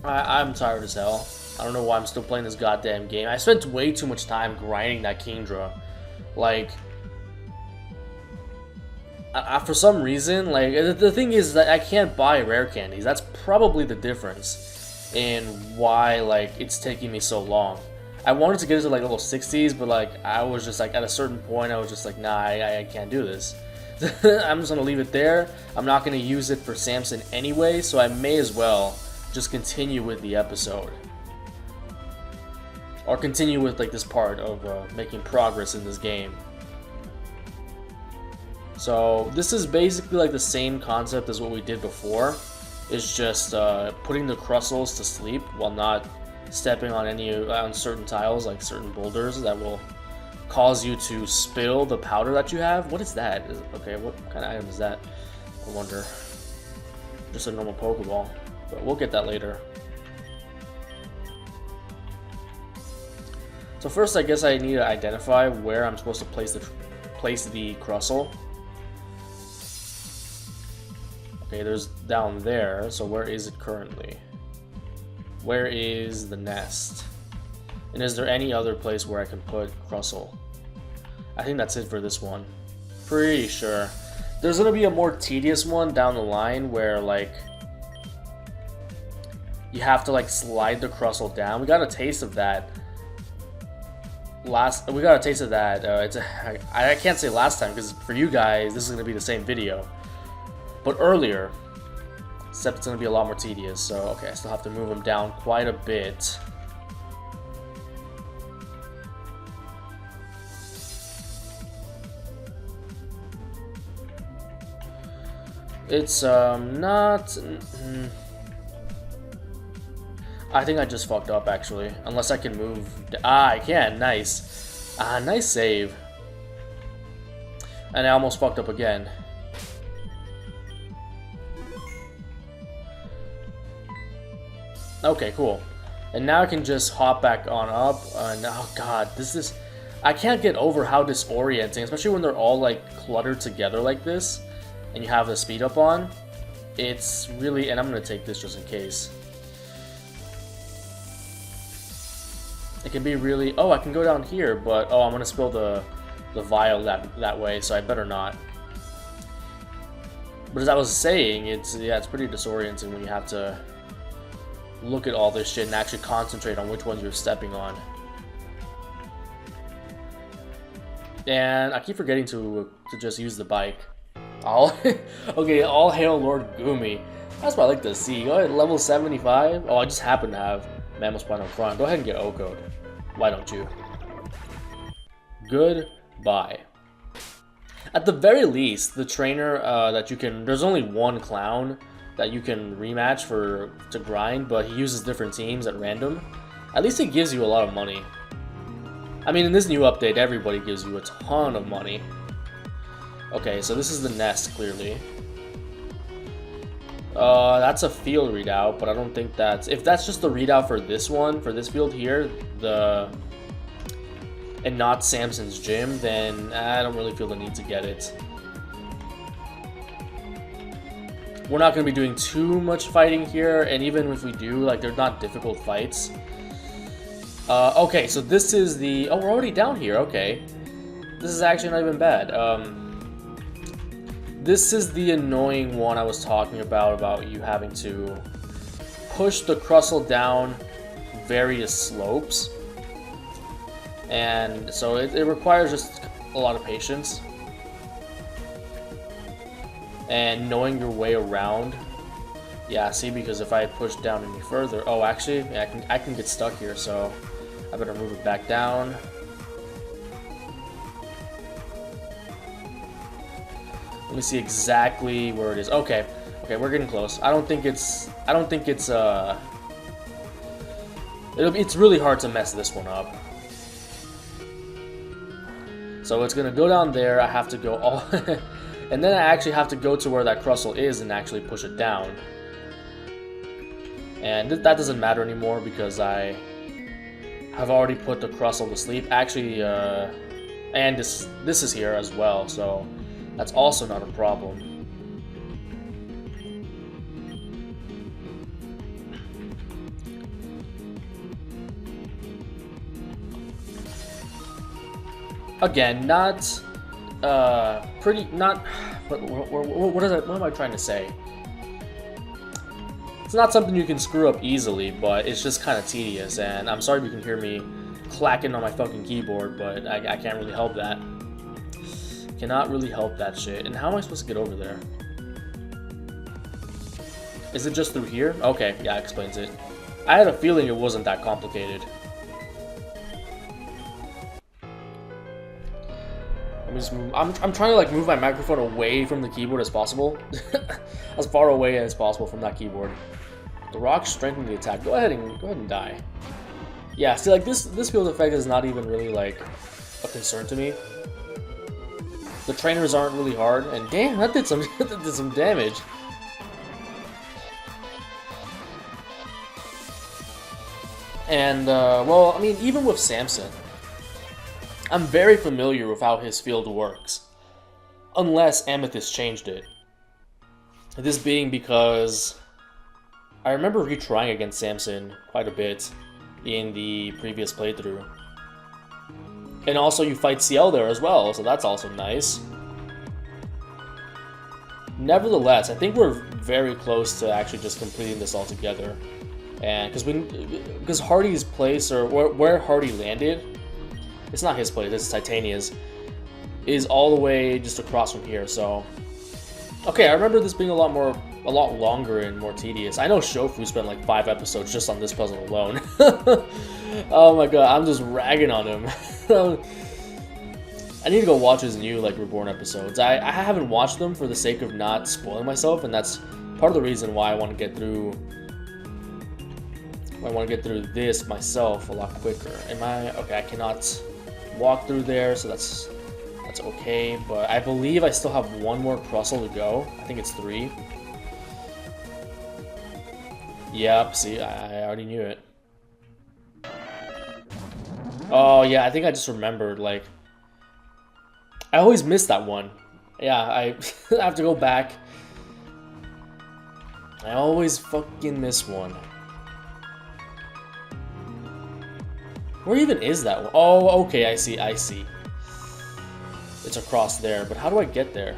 I'm tired as hell. I don't know why I'm still playing this goddamn game. I spent way too much time grinding that Kingdra. Like for some reason, like the thing is that I can't buy rare candies. That's probably the difference in why like it's taking me so long. I wanted to get into like level 60s, but like I was just like at a certain point I was just like, nah, I can't do this. I'm just gonna leave it there. I'm not gonna use it for Samson anyway, so I may as well just continue with the episode, or continue with like this part of making progress in this game. So this is basically like the same concept as what we did before. It's just putting the Crustles to sleep while not stepping on certain tiles, like certain boulders that will cause you to spill the powder that you have. What is that? Okay, what kind of item is that? I wonder. Just a normal Pokeball, but we'll get that later. So first, I guess I need to identify where I'm supposed to place the Crustle. Okay, there's down there, so where is it currently? Where is the nest? And is there any other place where I can put Crustle? I think that's it for this one. Pretty sure. There's gonna be a more tedious one down the line where like you have to like slide the Crustle down. We got a taste of that I can't say last time because for you guys this is gonna be the same video. But earlier, except it's going to be a lot more tedious, so okay, I still have to move them down quite a bit. It's not... I think I just fucked up actually, unless I can move... I can, nice. Nice save. And I almost fucked up again. Okay, cool. And now I can just hop back on up. Oh god, I can't get over how disorienting, especially when they're all like cluttered together like this, and you have the speed up on. It's really, and I'm gonna take this just in case. It can be really. Oh, I can go down here, but oh, I'm gonna spill the vial that way, so I better not. But as I was saying, it's pretty disorienting when you have to look at all this shit and actually concentrate on which ones you're stepping on. And I keep forgetting to just use the bike. Okay, all hail Lord Gumi. That's what I like to see. Go ahead, level 75. Oh, I just happen to have Mammal Spine up front. Go ahead and get O-Code. Why don't you? Goodbye. At the very least, the trainer that you can... There's only one clown that you can rematch to grind, but he uses different teams at random. At least it gives you a lot of money. I mean, in this new update, everybody gives you a ton of money. Okay, so this is the nest, clearly. That's a field readout, but I don't think that's... If that's just the readout for this one, for this field here, and not Samson's gym, then I don't really feel the need to get it. We're not going to be doing too much fighting here, and even if we do, like, they're not difficult fights. Okay, so this is the... Oh, we're already down here, okay. This is actually not even bad. This is the annoying one I was talking about you having to push the Crustle down various slopes. And so it requires just a lot of patience. And knowing your way around Yeah, see, because if I push down any further... Oh, actually, yeah, I can get stuck here, so I better move it back down. Let me see exactly where it is. Okay, okay, we're getting close. I don't think it's it's really hard to mess this one up. So it's gonna go down there. I have to go all, and then I actually have to go to where that Crustle is and actually push it down. And that doesn't matter anymore because I have already put the Crustle to sleep. Actually, and this is here as well, so that's also not a problem. Again, not what am I trying to say? It's not something you can screw up easily, but it's just kind of tedious, and I'm sorry if you can hear me clacking on my fucking keyboard, but I can't really help that. Cannot really help that shit. And how am I supposed to get over there? Is it just through here? Okay, yeah, it explains it. I had a feeling it wasn't that complicated. I'm trying to like move my microphone away from the keyboard as possible. As far away as possible from that keyboard. The rock strengthened the attack. Go ahead and die. Yeah, see, like this field effect is not even really like a concern to me. The trainers aren't really hard, and damn, that did some that did some damage. And well, I mean, even with Samson, I'm very familiar with how his field works, unless Amethyst changed it. This being because I remember retrying against Samson quite a bit in the previous playthrough. And also you fight CL there as well, so that's also nice. Nevertheless, I think we're very close to actually just completing this all together. And because Hardy's place, or where Hardy landed, it's not his place, it's Titania's, is all the way just across from here, so... Okay, I remember this being a lot longer and more tedious. I know Shofu spent like 5 episodes just on this puzzle alone. Oh my god, I'm just ragging on him. I need to go watch his new like Reborn episodes. I haven't watched them for the sake of not spoiling myself, and that's part of the reason why I want to get through this myself a lot quicker. Okay, I cannot walk through there, so that's okay, but I believe I still have one more Crustle to go. I think it's 3. Yep, see, I already knew it. Oh yeah, I think I just remembered, like, I always miss that one. Yeah, I have to go back. I always fucking miss one. Where even is that one? Oh, okay, I see. It's across there, but how do I get there?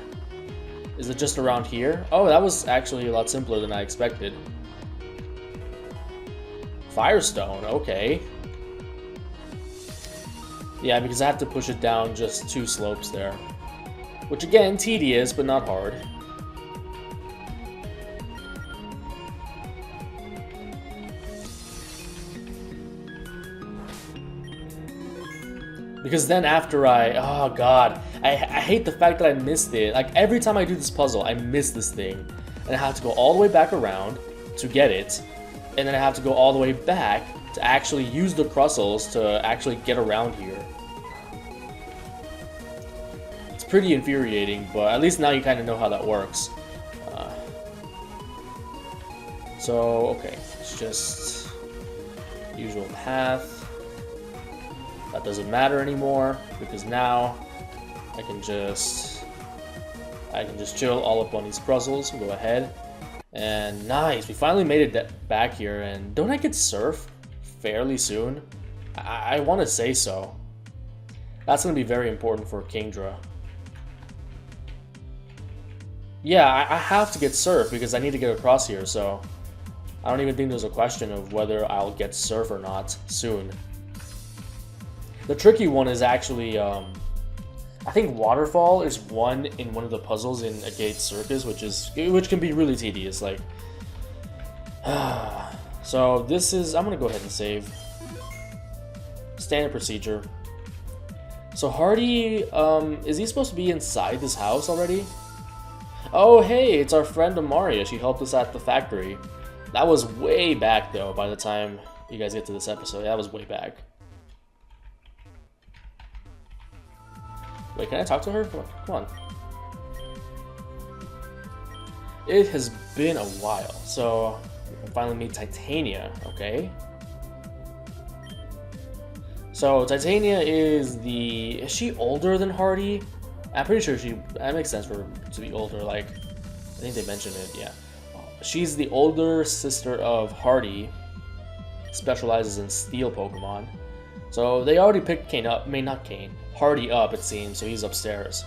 Is it just around here? Oh, that was actually a lot simpler than I expected. Firestone, okay. Yeah, because I have to push it down just 2 slopes there. Which again, tedious, but not hard. Because then after oh god, I hate the fact that I missed it. Like every time I do this puzzle, I miss this thing. And I have to go all the way back around to get it. And then I have to go all the way back to actually use the Crustles to actually get around here. It's pretty infuriating, but at least now you kind of know how that works. So, okay, it's just usual path. That doesn't matter anymore, because now I can just chill all up on these Crustles and go ahead. And nice, we finally made it back here, and don't I get Surf fairly soon? I want to say so. That's going to be very important for Kingdra. Yeah, I have to get Surf because I need to get across here, so I don't even think there's a question of whether I'll get Surf or not soon. The tricky one is actually, I think Waterfall is one in one of the puzzles in Agate Circus, which can be really tedious. Like, So this is, I'm gonna go ahead and save. Standard procedure. So Hardy, is he supposed to be inside this house already? Oh hey, it's our friend Amaria. She helped us at the factory. That was way back though, by the time you guys get to this episode. That was way back. Wait, can I talk to her? Come on. It has been a while, so we can finally meet Titania, okay? So Titania is she older than Hardy? I'm pretty sure that makes sense for her to be older, like, I think they mentioned it, yeah. She's the older sister of Hardy, specializes in steel Pokemon. So they already picked Hardy up, it seems, so he's upstairs.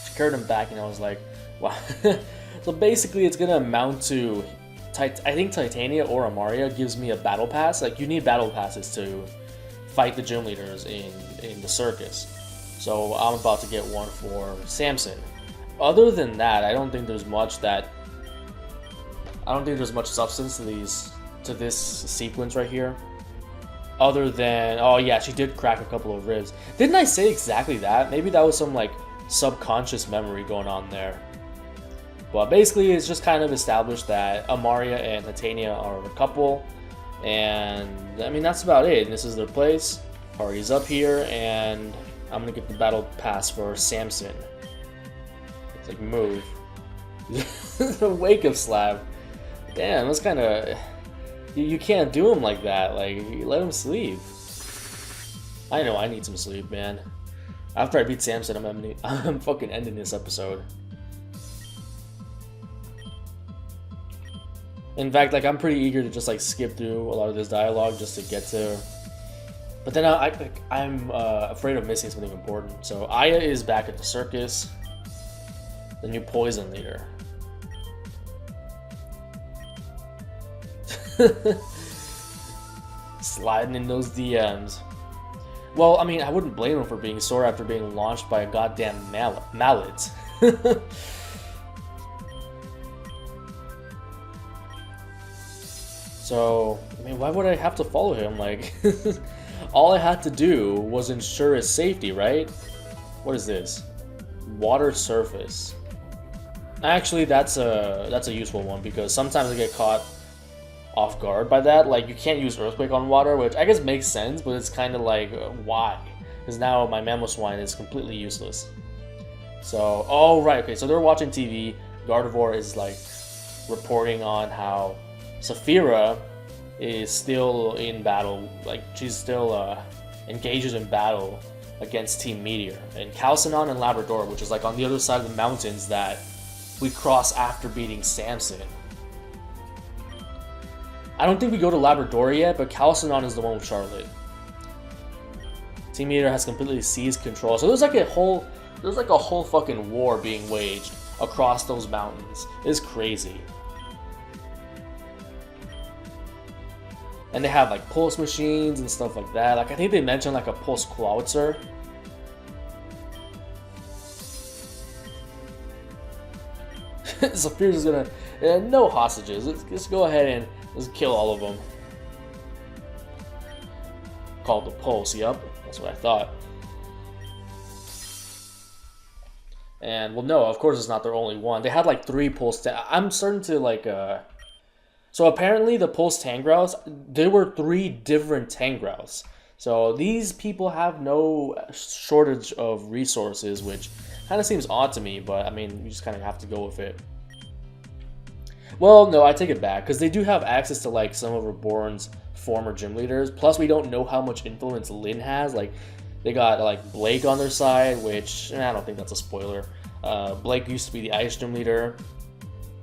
She carried him back and I was like, wow. So basically it's gonna amount to, I think Titania or Amaria gives me a battle pass. Like, you need battle passes to fight the gym leaders in the circus. So I'm about to get one for Samson. Other than that, I don't think there's much substance to this sequence right here. Other than, oh yeah, she did crack a couple of ribs. Didn't I say exactly that? Maybe that was some like subconscious memory going on there. But basically, it's just kind of established that Amaria and Titania are a couple. And I mean, that's about it. And this is their place. Hardy's up here, and I'm gonna get the battle pass for Samson. It's like, move. The wake up slap. Damn, that's kind of... You can't do him like that. Like, let him sleep. I know I need some sleep, man. After I beat Samson, I'm fucking ending this episode. In fact, like, I'm pretty eager to just like skip through a lot of this dialogue just to get to. But then I'm afraid of missing something important. So Aya is back at the circus. The new poison leader. Sliding in those DMs. Well, I mean, I wouldn't blame him for being sore after being launched by a goddamn mallet. So, I mean, why would I have to follow him? Like, all I had to do was ensure his safety, right? What is this? Water surface. Actually, that's a useful one because sometimes I get caught off guard by that. Like, you can't use Earthquake on water, which I guess makes sense, but it's kind of like, why? Because now my Mamoswine is completely useless. So, oh right, okay, so they're watching TV. Gardevoir is like reporting on how Saphira is still in battle, like she's still engages in battle against Team Meteor. And Calcinon and Labrador, which is like on the other side of the mountains that we cross after beating Samson. I don't think we go to Labrador yet, but Calcinon is the one with Charlotte. Team Meteor has completely seized control. So there's like a whole fucking war being waged across those mountains. It's crazy. And they have like pulse machines and stuff like that. Like, I think they mentioned like a pulse Clawitzer. Saphira's is gonna... no hostages. Let's go ahead and let's kill all of them. Called the pulse, yep. That's what I thought. And, well, no, of course it's not their only one. They had like 3 pulse... I'm starting to like... So apparently the pulse Tangrowths, there were 3 different Tangrowths. So these people have no shortage of resources, which kind of seems odd to me, but I mean, you just kind of have to go with it. Well, no, I take it back, because they do have access to like some of Reborn's former gym leaders. Plus, we don't know how much influence Lynn has. Like, they got like Blake on their side, which I don't think that's a spoiler. Blake used to be the Ice gym leader.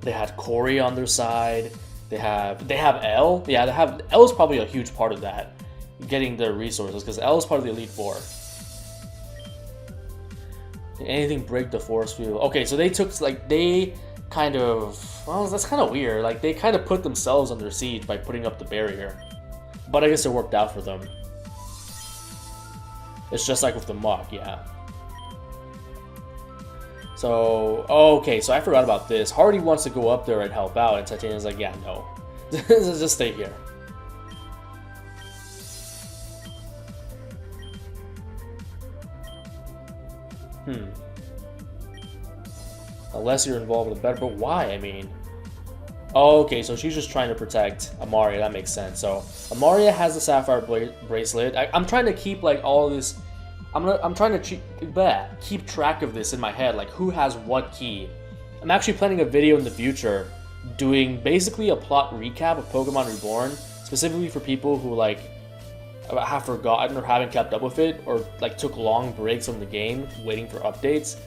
They had Corey on their side. They have L. Yeah, L is probably a huge part of that, getting their resources, because L is part of the Elite Four. Anything break the force field? Okay, so they took they kind of, well, that's kind of weird. Like, they kind of put themselves under siege by putting up the barrier, but I guess it worked out for them. It's just like with the Mach, yeah. So, okay, so I forgot about this. Hardy wants to go up there and help out, and Titania's like, yeah, no. Just stay here. Unless you're involved with better, but why? I mean, oh, okay, so she's just trying to protect Amaria. That makes sense. So Amaria has the sapphire bracelet. I'm trying to keep like all this. I'm trying to keep track of this in my head, like who has what key. I'm actually planning a video in the future doing basically a plot recap of Pokemon Reborn, specifically for people who like have forgotten or haven't kept up with it, or like took long breaks from the game waiting for updates.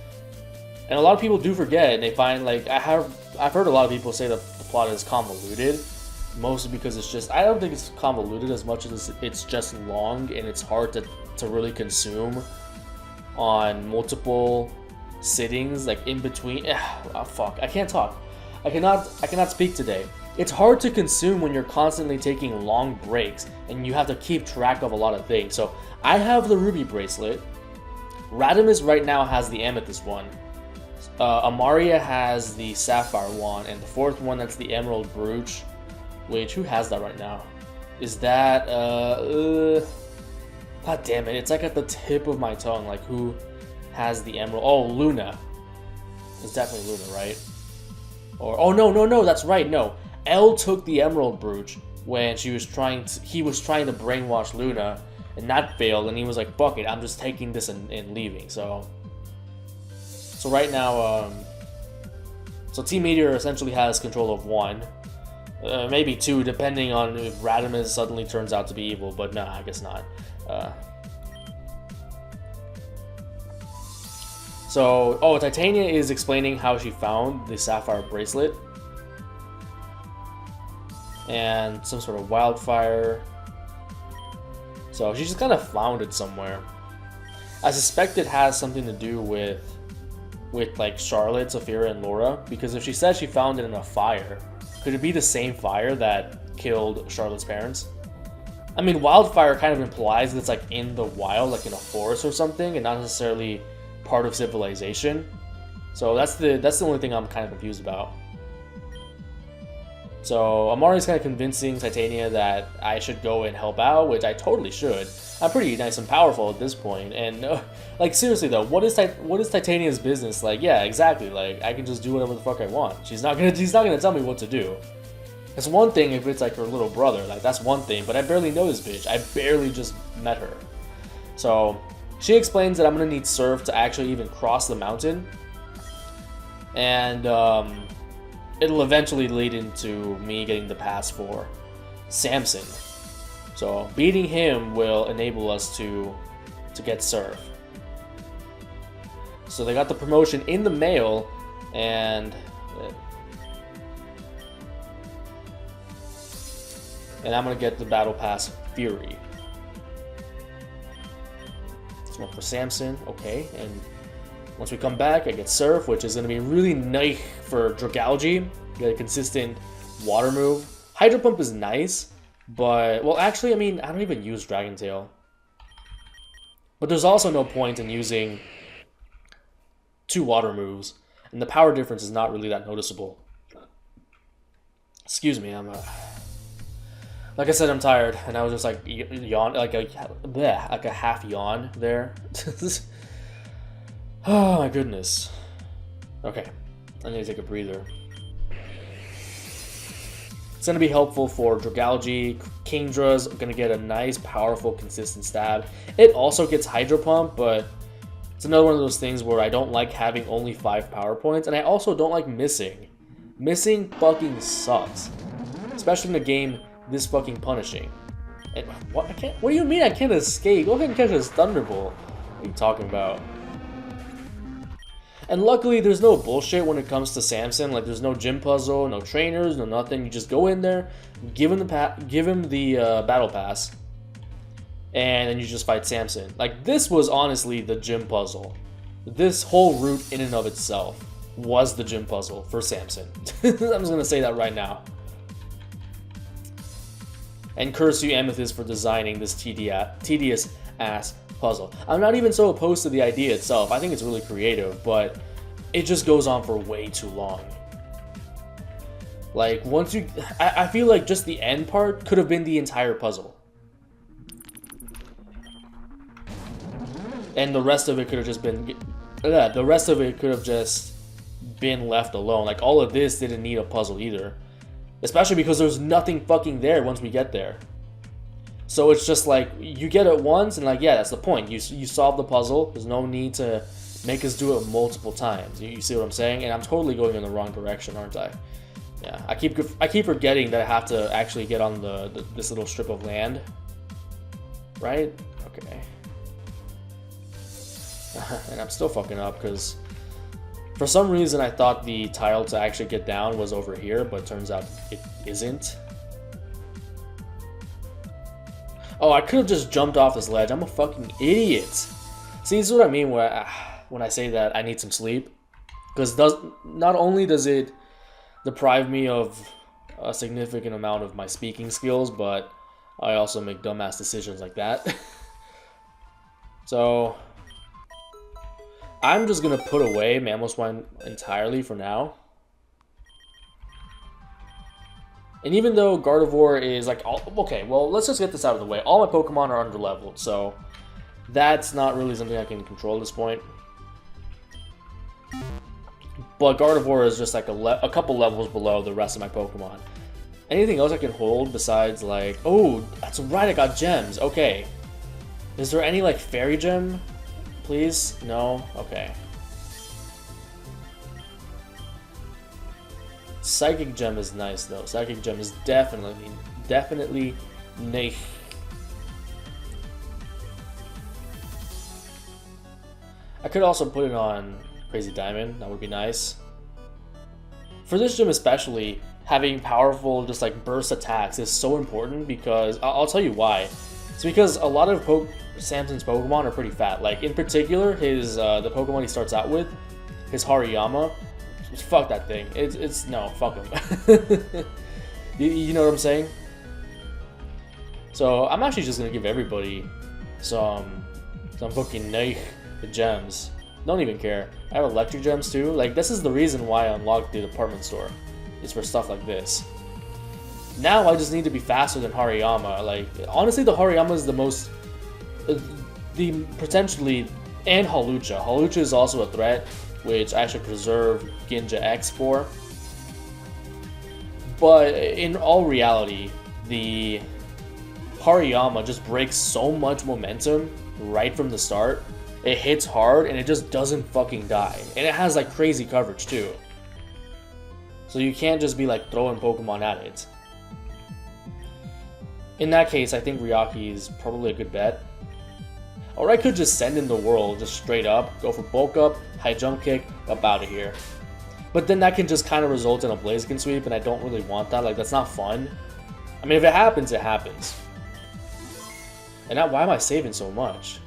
And a lot of people do forget, and they find like I've heard a lot of people say that the plot is convoluted, mostly because it's just, I don't think it's convoluted as much as it's just long and it's hard to really consume on multiple sittings, like in between. Oh, fuck, I can't talk. I cannot speak today. It's hard to consume when you're constantly taking long breaks and you have to keep track of a lot of things. So I have the ruby bracelet. Radimus right now has the amethyst one. Amaria has the sapphire one, and the fourth one, that's the emerald brooch. Which, who has that right now? Is that god damn it, it's like at the tip of my tongue. Like, who has the emerald? Oh, Luna. It's definitely Luna, right? Or, oh no, that's right, no. Elle took the emerald brooch when he was trying to brainwash Luna, and that failed, and he was like, fuck it, I'm just taking this and leaving. So right now, so Team Meteor essentially has control of one, maybe two, depending on if Radimus suddenly turns out to be evil, but no, I guess not. So, Titania is explaining how she found the sapphire bracelet. And some sort of wildfire. So she just kind of found it somewhere. I suspect it has something to do with like Charlotte, Saphira, and Laura. Because if she says she found it in a fire, could it be the same fire that killed Charlotte's parents? I mean, wildfire kind of implies that it's like in the wild, like in a forest or something, and not necessarily part of civilization. So that's the only thing I'm kind of confused about. So Amari's kind of convincing Titania that I should go and help out, which I totally should. I'm pretty nice and powerful at this point, and like seriously though, what is Titania's business? Like, yeah, exactly. Like, I can just do whatever the fuck I want. She's not gonna tell me what to do. It's one thing if it's like her little brother, like that's one thing. But I barely know this bitch. I barely just met her. So she explains that I'm gonna need Surf to actually even cross the mountain, and it'll eventually lead into me getting the pass for Samson. So beating him will enable us to get Surf. So they got the promotion in the mail, and I'm gonna get the Battle Pass Fury. So for Samson, okay, and once we come back, I get Surf, which is going to be really nice for Dragalge. Get a consistent water move. Hydro Pump is nice, but, well, actually, I mean, I don't even use Dragon Tail. But there's also no point in using two water moves, and the power difference is not really that noticeable. Excuse me, like I said, I'm tired, and I was just like yawn, like a half yawn there. Oh my goodness. Okay, I need to take a breather. It's going to be helpful for Dragalge. Kingdra's going to get a nice, powerful, consistent stab. It also gets Hydro Pump, but it's another one of those things where I don't like having only 5 power points, and I also don't like missing. Missing fucking sucks. Especially in a game this fucking punishing. And what do you mean I can't escape? Go ahead and catch this Thunderbolt. What are you talking about? And luckily, there's no bullshit when it comes to Samson. Like, there's no gym puzzle, no trainers, no nothing. You just go in there, give him the battle pass, and then you just fight Samson. Like, this was honestly the gym puzzle. This whole route in and of itself was the gym puzzle for Samson. I'm just gonna say that right now. And curse you, Amethyst, for designing this tedious ass puzzle. I'm not even so opposed to the idea itself. I think it's really creative, but it just goes on for way too long. Like, once you... I feel like just the end part could have been the entire puzzle. And the rest of it could have just been... Yeah, the rest of it could have just been left alone. Like, all of this didn't need a puzzle either. Especially because there's nothing fucking there once we get there. So it's just like, you get it once, and like, yeah, that's the point. You solve the puzzle. There's no need to make us do it multiple times. You see what I'm saying? And I'm totally going in the wrong direction, aren't I? Yeah, I keep forgetting that I have to actually get on this little strip of land. Right? Okay. And I'm still fucking up because for some reason I thought the tile to actually get down was over here, but it turns out it isn't. Oh, I could have just jumped off this ledge. I'm a fucking idiot. See, this is what I mean when I say that I need some sleep. Because not only does it deprive me of a significant amount of my speaking skills, but I also make dumbass decisions like that. So I'm just gonna put away Mammal Swine entirely for now. And even though Gardevoir is like, okay, well, let's just get this out of the way. All my Pokemon are underleveled, so that's not really something I can control at this point. But Gardevoir is just like a couple levels below the rest of my Pokemon. Anything else I can hold besides like, oh, that's right, I got gems. Okay. Is there any like fairy gem? Please? No? Okay. Psychic Gem is nice though. Psychic Gem is definitely nice. I could also put it on Crazy Diamond. That would be nice. For this gym especially, having powerful just like burst attacks is so important because I'll tell you why. It's because a lot of Samson's Pokemon are pretty fat. Like in particular, his the Pokemon he starts out with, his Hariyama. Fuck that thing. It's no, fuck him. you know what I'm saying? So I'm actually just gonna give everybody some fucking nice gems. Don't even care. I have electric gems too. Like this is the reason why I unlocked the department store. It's for stuff like this. Now I just need to be faster than Hariyama. Like honestly, the Hariyama is the most, the potentially, and Hawlucha. Hawlucha is also a threat, which I should preserve Ginja X for. But in all reality, the Hariyama just breaks so much momentum right from the start. It hits hard and it just doesn't fucking die. And it has like crazy coverage too. So you can't just be like throwing Pokemon at it. In that case, I think Ryaki is probably a good bet. Or I could just send in the Whirl, just straight up, go for bulk up, high jump kick, up out of here. But then that can just kind of result in a Blaziken sweep, and I don't really want that. Like, that's not fun. I mean, if it happens, it happens. And now, why am I saving so much?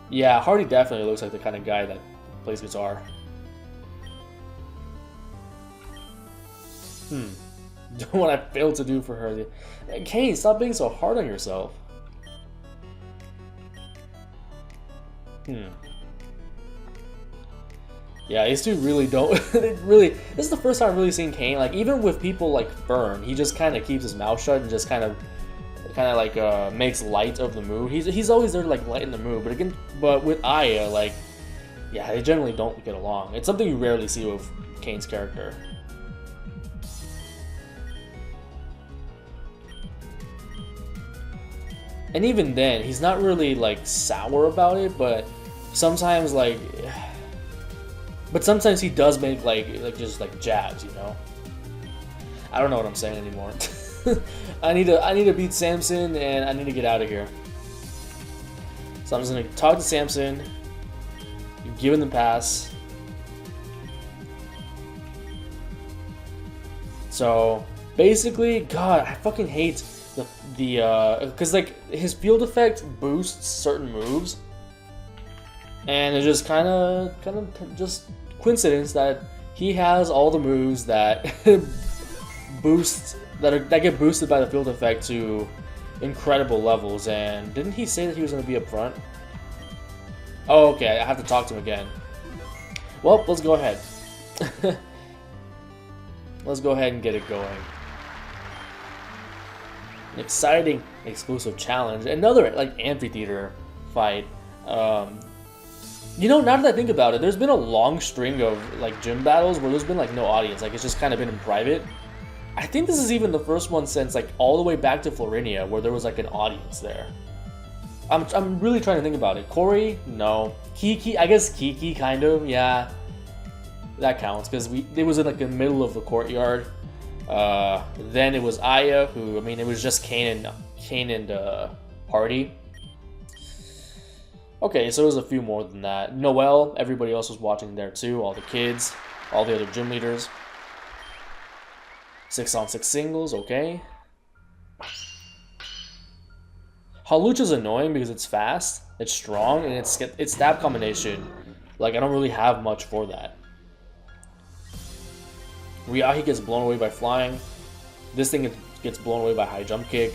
Yeah, Hardy definitely looks like the kind of guy that plays guitar. What I failed to do for her. Kane, stop being so hard on yourself. Yeah, these two really don't. This is the first time I've really seen Kane. Like even with people like Fern, he just kind of keeps his mouth shut and just kind of like makes light of the move. He's always there to like lighten the move. But with Aya, like yeah, they generally don't get along. It's something you rarely see with Kane's character. And even then, he's not really like sour about it, but sometimes like, but sometimes he does make like just like jabs, you know. I don't know what I'm saying anymore. I need to beat Samson, and I need to get out of here. So I'm just gonna talk to Samson, give him the pass. So basically, God, I fucking hate because like his field effect boosts certain moves, and it's just kind of just coincidence that he has all the moves that that get boosted by the field effect to incredible levels. And didn't he say that he was going to be up front? Oh, okay, I have to talk to him again. Well, let's go ahead. Let's go ahead and get it going. An exciting exclusive challenge. Another, like, amphitheater fight. You know, now that I think about it, there's been a long string of, like, gym battles where there's been, like, no audience. Like, it's just kind of been in private. I think this is even the first one since, like, all the way back to Florinia where there was, like, an audience there. I'm really trying to think about it. Corey? No. Kiki? I guess Kiki, kind of. Yeah. That counts, because it was in, like, the middle of the courtyard. Then it was Aya, who, I mean, it was just Kane and Hardy. Okay, so there's a few more than that. Noelle, everybody else was watching there too. All the kids, all the other gym leaders. 6-on-6 singles, okay. Halucha's annoying because it's fast, it's strong, and it's stab combination. Like, I don't really have much for that. Ryahi gets blown away by flying. This thing gets blown away by high jump kick.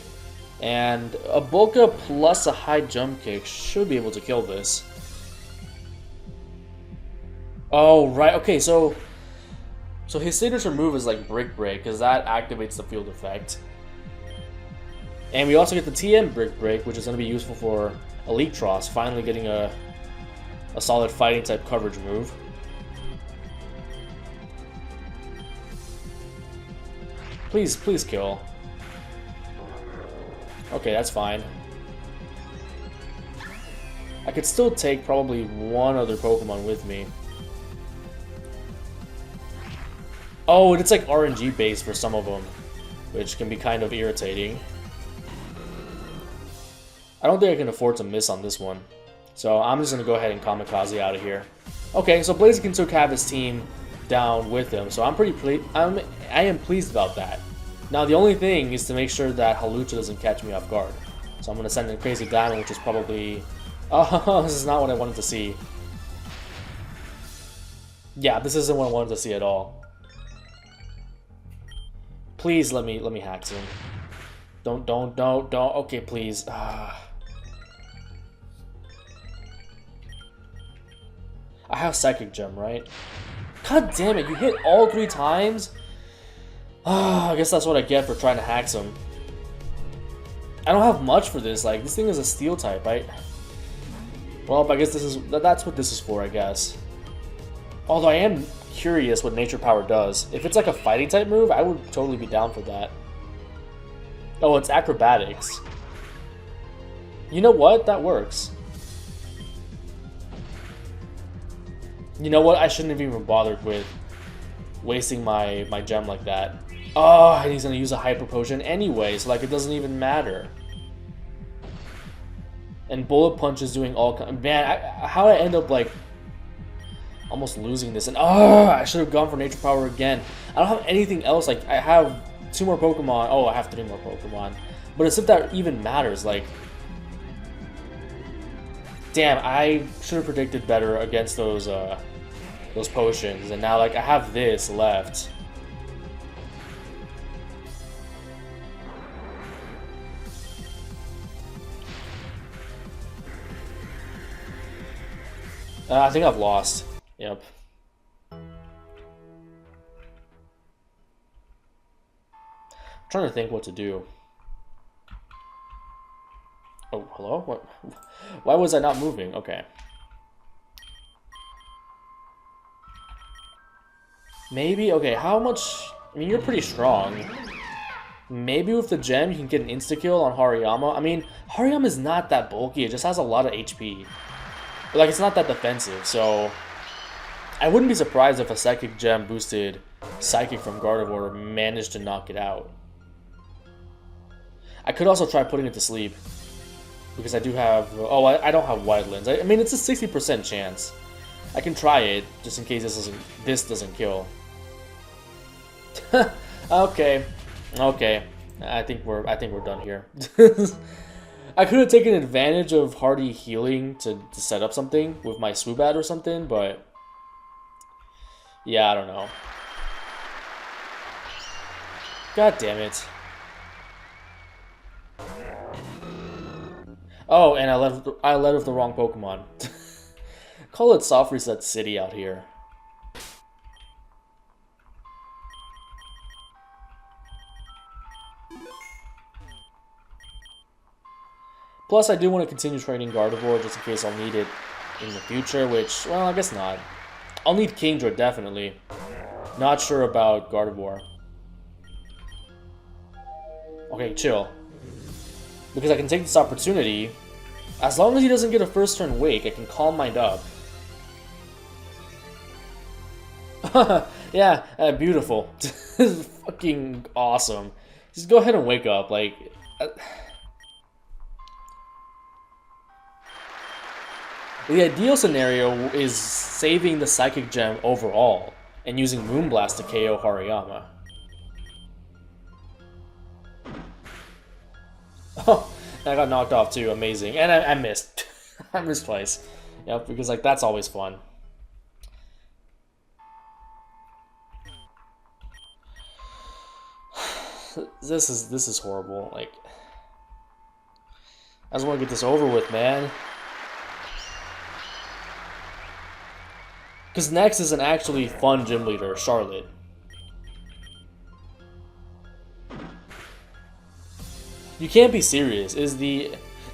And a Boka plus a high jump kick should be able to kill this. Oh, right. Okay, so his signature move is like Brick Break, because that activates the field effect. And we also get the TM Brick Break, which is going to be useful for Elite Tross, finally getting a solid fighting type coverage move. Please kill. Okay, that's fine. I could still take probably one other Pokemon with me. Oh, and it's like RNG based for some of them, which can be kind of irritating. I don't think I can afford to miss on this one. So I'm just going to go ahead and Kamikaze out of here. Okay, so Blaziken took half his team down with him, so I am pleased about that. Now the only thing is to make sure that Halucha doesn't catch me off guard. So I'm going to send in Crazy Diamond, which is probably... Oh, this is not what I wanted to see. Yeah, this isn't what I wanted to see at all. Please let me hack him. Don't. Okay, please. I have Psychic Gem, right? God damn it, you hit all 3 times? I guess that's what I get for trying to hack him. I don't have much for this. Like, this thing is a steel type, right? Well, I guess that's what this is for, I guess. Although I am curious what Nature Power does. If it's like a fighting type move, I would totally be down for that. Oh, it's Acrobatics. You know what? That works. You know what? I shouldn't have even bothered with wasting my gem like that. Oh, and he's gonna use a Hyper Potion anyway, so like it doesn't even matter. And Bullet Punch is doing all kind. Man, how did I end up like almost losing this? And I should have gone for Nature Power again. I don't have anything else. Like, I have 2 more Pokemon. Oh, I have 3 more Pokemon. But as if that even matters. Like, damn, I should have predicted better against those potions. And now, like, I have this left. I think I've lost. Yep. I'm trying to think what to do. Oh, hello? What? Why was I not moving? Okay. Maybe? Okay, how much... I mean, you're pretty strong. Maybe with the gem you can get an insta-kill on Hariyama. I mean, Hariyama is not that bulky. It just has a lot of HP. But, like, it's not that defensive, so... I wouldn't be surprised if a Psychic Gem boosted Psychic from Gardevoir managed to knock it out. I could also try putting it to sleep. Because I do have... Oh, I don't have Wide Lens. I mean, it's a 60% chance. I can try it, just in case this doesn't kill. Okay. Okay. I think we're done here. I could have taken advantage of Hardy healing to set up something with my Swoobat or something, but... Yeah, I don't know. God damn it. Oh, and I led with the wrong Pokemon. Call it Soft Reset City out here. Plus, I do want to continue training Gardevoir just in case I'll need it in the future, which, well, I guess not. I'll need Kingdra, definitely. Not sure about Gardevoir. Okay, chill. Because I can take this opportunity. As long as he doesn't get a first turn wake, I can Calm Mind up. Yeah, beautiful. This is fucking awesome. Just go ahead and wake up, like... The ideal scenario is saving the Psychic Gem overall and using Moonblast to KO Hariyama. Oh, I got knocked off too, amazing. And I missed. I missed twice. Yep, because like that's always fun. This is horrible. Like, I just want to get this over with, man. Because next is an actually fun gym leader, Charlotte. You can't be serious. This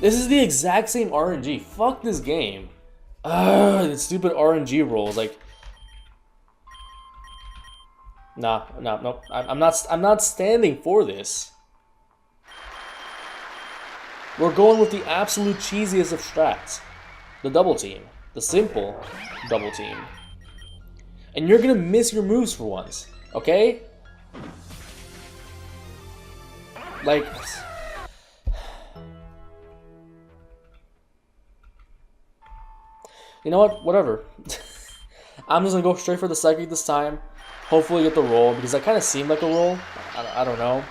is the exact same RNG. Fuck this game. The stupid RNG rolls. Like, nah, no. I'm not standing for this. We're going with the absolute cheesiest of strats. The double team. The simple double team. And you're gonna miss your moves for once, okay? Like... You know what? Whatever. I'm just gonna go straight for the Psychic this time. Hopefully get the roll, because that kind of seemed like a roll. I don't know.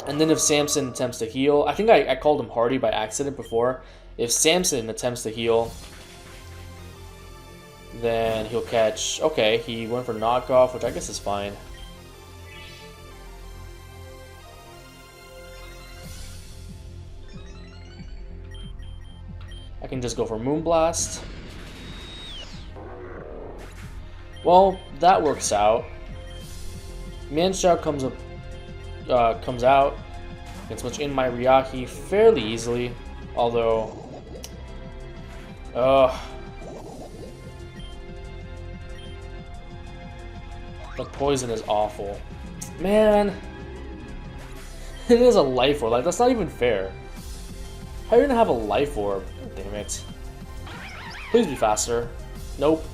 And then if Samson attempts to heal... I think I called him Hardy by accident before. If Samson attempts to heal... then he'll catch... Okay, he went for knockoff, which I guess is fine. I can just go for Moonblast. Well, that works out. Mienshao comes out. I can switch in my Ryaki fairly easily, although... the poison is awful. Man! It is a Life Orb. Like, that's not even fair. How are you gonna have a Life Orb? Damn it. Please be faster. Nope.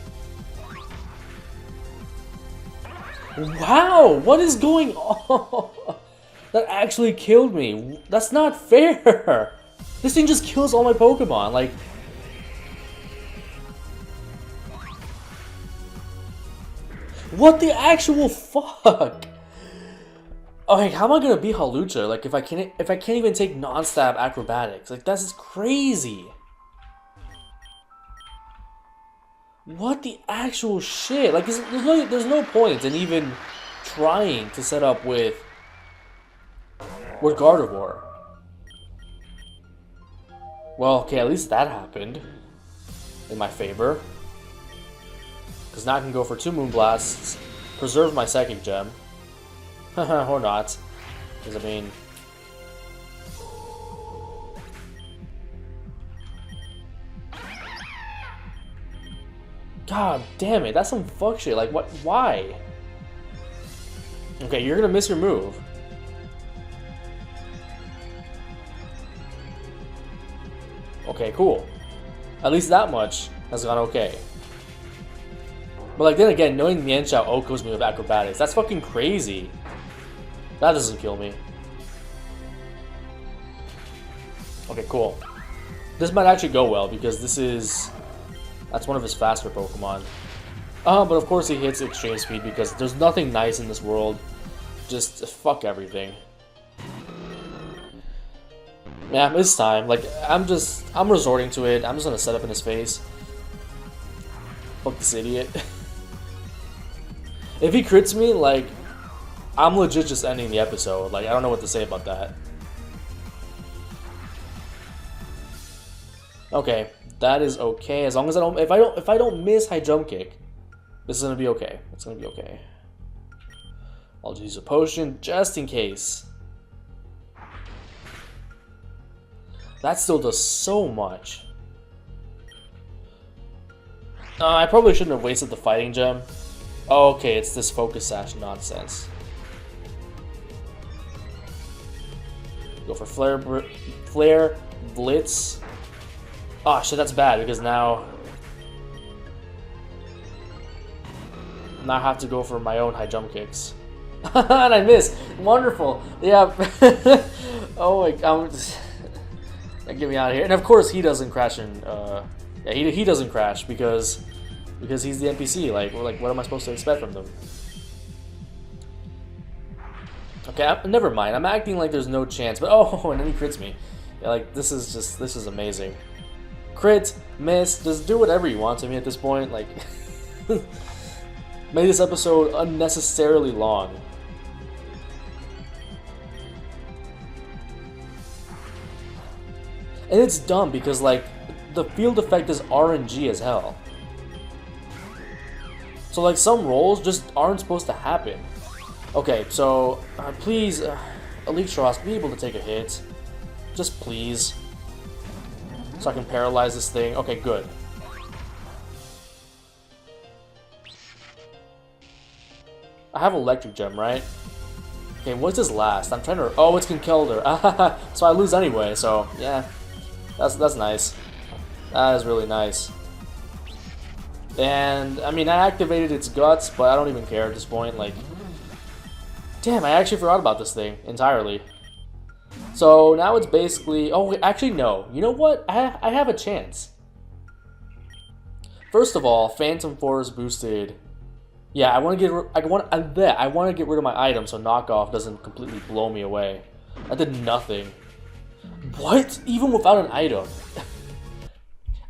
Wow! What is going on? That actually killed me. That's not fair! This thing just kills all my Pokemon. Like... What the actual fuck? Okay, how am I gonna beat Hawlucha? Like, if I can't even take non-stab acrobatics, like that's crazy. What the actual shit? Like, there's no point in even trying to set up with Gardevoir. Well, okay, at least that happened in my favor. Because now I can go for 2 Moonblasts, preserve my Psychic Gem. Or not. Because, I mean... God damn it, that's some fuck shit. Like, what? Why? Okay, you're gonna miss your move. Okay, cool. At least that much has gone okay. But like, then again, knowing Mienshao Oko's me with acrobatics, that's fucking crazy. That doesn't kill me. Okay, cool. This might actually go well, because this is... That's one of his faster Pokemon. But of course he hits Extreme Speed, because there's nothing nice in this world. Just fuck everything. Yeah, it's time. Like, I'm resorting to it. I'm just gonna set up in his face. Fuck this idiot. If he crits me, like, I'm legit just ending the episode. Like, I don't know what to say about that. Okay, That is okay, as long as if I don't miss high jump kick, this is gonna be okay. It's gonna be okay. I'll use a potion just in case. That still does so much. I probably shouldn't have wasted the fighting gem. Oh, okay, it's this focus sash nonsense. Go for flare, blitz. Oh shit, that's bad because now I have to go for my own high jump kicks. And I miss. Wonderful. Yeah. Oh my god. Get me out of here. And of course he doesn't crash in yeah, he doesn't crash because he's the NPC. Like what am I supposed to expect from them? Okay, never mind. I'm acting like there's no chance, but oh, and then he crits me. Yeah, like this is amazing. Crit, miss, just do whatever you want to me at this point. Like, made this episode unnecessarily long. And it's dumb because like the field effect is RNG as hell. So like some rolls just aren't supposed to happen. Okay, so please, Electros, be able to take a hit. Just please. So I can paralyze this thing. Okay, good. I have Electric Gem, right? Okay, what's his last? I'm trying to... Oh, it's Conkelder. So I lose anyway, so yeah. That's nice. That is really nice. And, I mean, I activated its guts, but I don't even care at this point. Like, damn, I actually forgot about this thing entirely. So now it's basically... Oh, actually, no. You know what? I have a chance. First of all, Phantom Force boosted... Yeah, I want to get rid of my item so knockoff doesn't completely blow me away. That did nothing. What? Even without an item?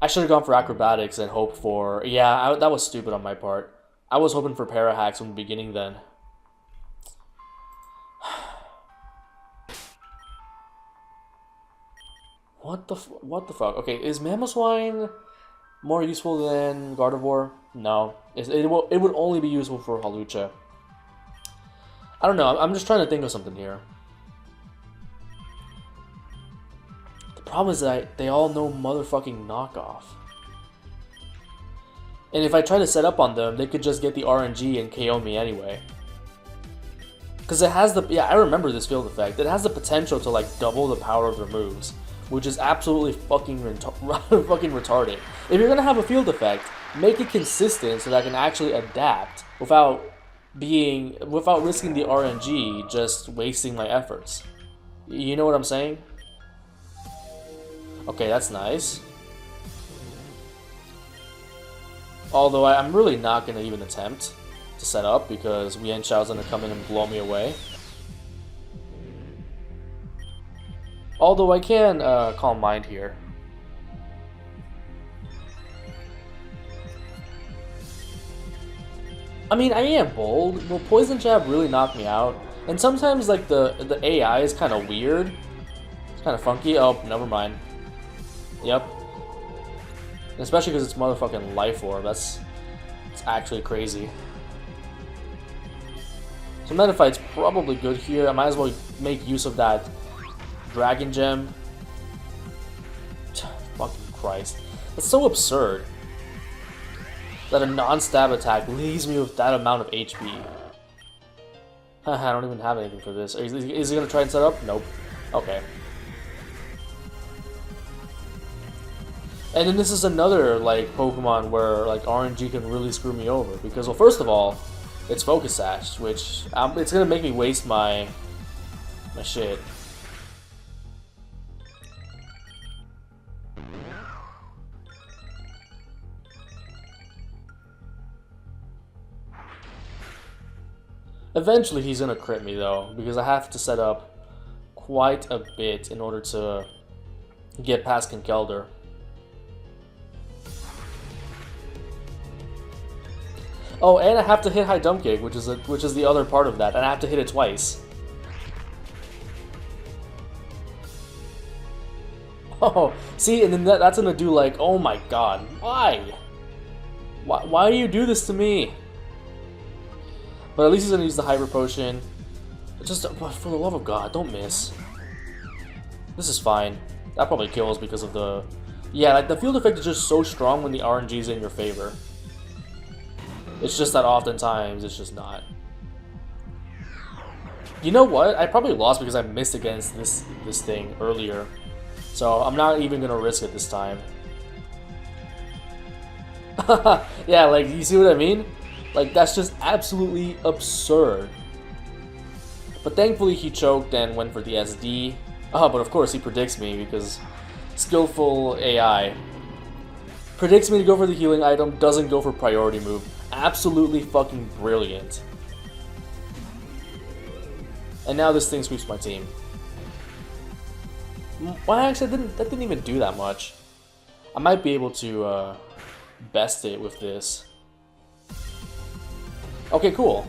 I should have gone for acrobatics and hoped for... Yeah, that was stupid on my part. I was hoping for para hacks from the beginning then. What the fuck? Okay, is Mamoswine more useful than Gardevoir? No. It would only be useful for Hawlucha. I don't know, I'm just trying to think of something here. The problem is that they all know motherfucking knockoff. And if I try to set up on them, they could just get the RNG and KO me anyway. Because it has the... Yeah, I remember this field effect. It has the potential to like double the power of their moves, which is absolutely fucking retarded. If you're gonna have a field effect, make it consistent so that I can actually adapt without risking the RNG just wasting my efforts. You know what I'm saying? Okay, that's nice. Although I'm really not gonna even attempt to set up because Wien Xiao's gonna come in and blow me away. Although I can Calm Mind here. I mean, I am bold. Will Poison Jab really knock me out? And sometimes like the AI is kind of weird. It's kind of funky. Oh, never mind. Yep. Especially because it's motherfucking Life Orb. It's actually crazy. So Metaphyte's probably good here. I might as well make use of that Dragon Gem. Fucking Christ. That's so absurd that a non-stab attack leaves me with that amount of HP. I don't even have anything for this. Is he gonna try and set up? Nope. Okay. And then this is another like Pokemon where like RNG can really screw me over because, well, first of all, it's Focus Sash, which it's gonna make me waste my shit. Eventually he's gonna crit me though, because I have to set up quite a bit in order to get past Conkelder. Oh, and I have to hit High Jump Kick, which is the other part of that, and I have to hit it twice. Oh, see, and then that's gonna do like, oh my god, why? Why do you do this to me? But at least he's gonna use the Hyper Potion. Just, for the love of God, don't miss. This is fine. That probably kills because of the... Yeah, like the field effect is just so strong when the RNG is in your favor. It's just that oftentimes it's just not. You know what? I probably lost because I missed against this thing earlier. So I'm not even gonna risk it this time. Yeah, like, you see what I mean? Like, that's just absolutely absurd. But thankfully he choked and went for the SD. But of course he predicts me because skillful AI. Predicts me to go for the healing item, doesn't go for priority move. Absolutely fucking brilliant. And now this thing sweeps my team. Well, actually, that didn't even do that much. I might be able to best it with this. Okay, cool.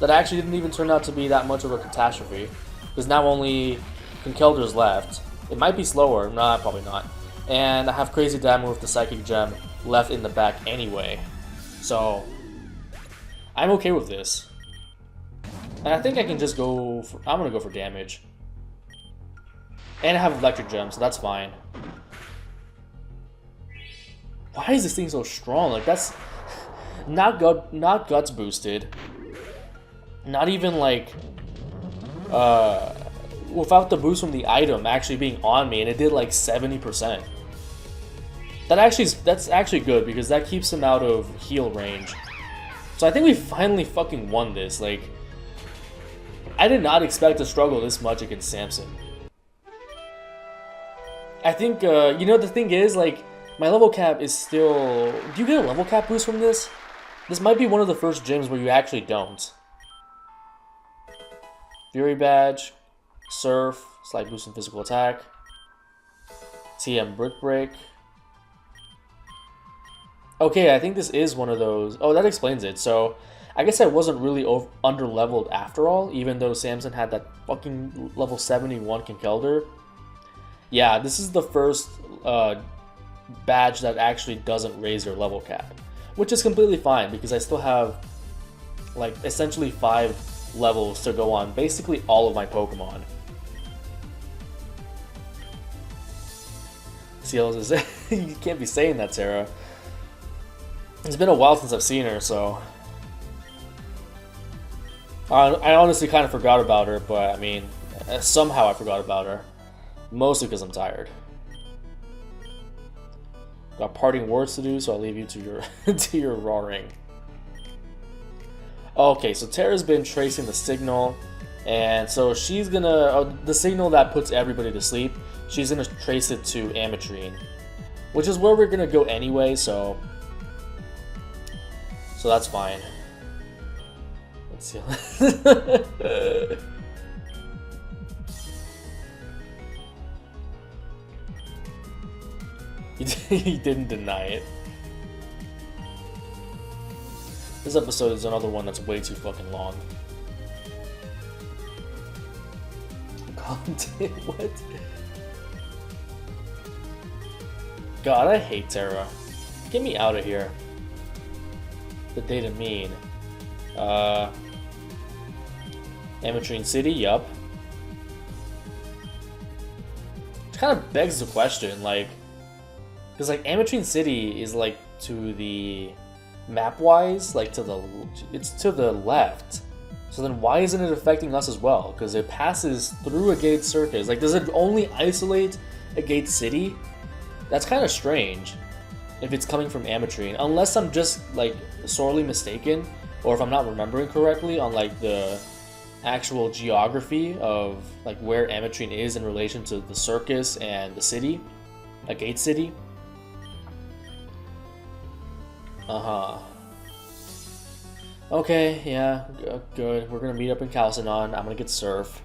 That actually didn't even turn out to be that much of a catastrophe. Because now only Conkeldur's left. It might be slower. Nah, probably not. And I have crazy damage with the Psychic Gem left in the back anyway. So, I'm okay with this. And I think I can just go for... I'm gonna go for damage. And I have Electric Gem, so that's fine. Why is this thing so strong? Like, that's... Not guts boosted. Not even, like... without the boost from the item actually being on me, and it did like 70%. That's actually good because that keeps him out of heal range. So I think we finally fucking won this. Like, I did not expect to struggle this much against Samson. I think, you know, the thing is, like, my level cap is still... Do you get a level cap boost from this? This might be one of the first gyms where you actually don't. Fury Badge, Surf, slight boost in physical attack, TM Brick Break. Okay, I think this is one of those. Oh, that explains it. So, I guess I wasn't really under-leveled after all, even though Samson had that fucking level 71 Conkelder. Yeah, this is the first badge that actually doesn't raise your level cap, which is completely fine because I still have, like, essentially 5 levels to go on basically all of my Pokemon. Ciel is you can't be saying that, Sarah. It's been a while since I've seen her, so I honestly kind of forgot about her, but I mean, somehow I forgot about her. Mostly because I'm tired. Got parting words to do, so I'll leave you to your to your roaring. Okay, so Terra's been tracing the signal, and so she's gonna the signal that puts everybody to sleep. She's gonna trace it to Ametrine, which is where we're gonna go anyway. So that's fine. Let's see. He didn't deny it. This episode is another one that's way too fucking long. What? God, I hate Terra. Get me out of here. The data mean. Ametrine City, yup. It kind of begs the question, like, because like Ametrine City is like to the map-wise, like it's to the left. So then why isn't it affecting us as well? Because it passes through Agate Circus. Like, does it only isolate Agate City? That's kind of strange if it's coming from Ametrine, unless I'm just like sorely mistaken, or if I'm not remembering correctly on like the actual geography of like where Ametrine is in relation to the Circus and the city, Agate City. Okay, yeah, good. We're gonna meet up in Calcinon. I'm gonna get Surf.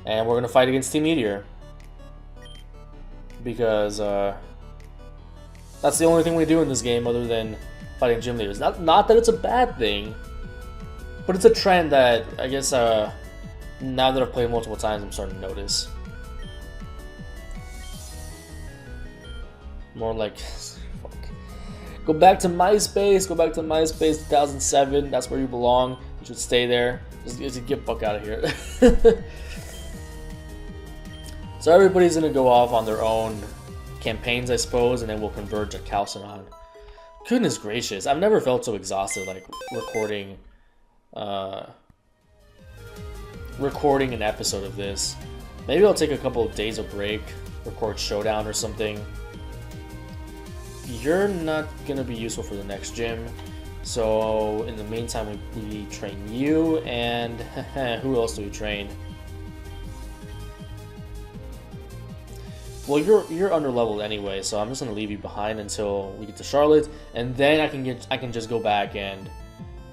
And we're gonna fight against Team Meteor. Because, that's the only thing we do in this game other than fighting gym leaders. Not that it's a bad thing, but it's a trend that, I guess, now that I've played multiple times, I'm starting to notice. More like, fuck. Go back to MySpace. Go back to MySpace 2007. That's where you belong. You should stay there. Just get the fuck out of here. So everybody's gonna go off on their own campaigns, I suppose, and then we'll converge at Chalcedon. Goodness gracious, I've never felt so exhausted like recording an episode of this. Maybe I'll take a couple of days of break, record Showdown or something. You're not gonna be useful for the next gym, so in the meantime we train you, and who else do we train? Well, you're underleveled anyway, so I'm just gonna leave you behind until we get to Charlotte, and then I can just go back and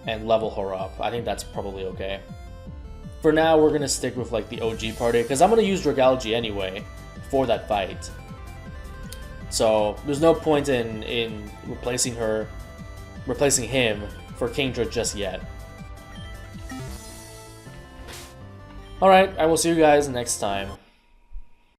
level her up. I think that's probably okay. For now, we're gonna stick with like the OG party because I'm gonna use Dragalge anyway for that fight. So there's no point in replacing him for Kingdra just yet. All right, I will see you guys next time.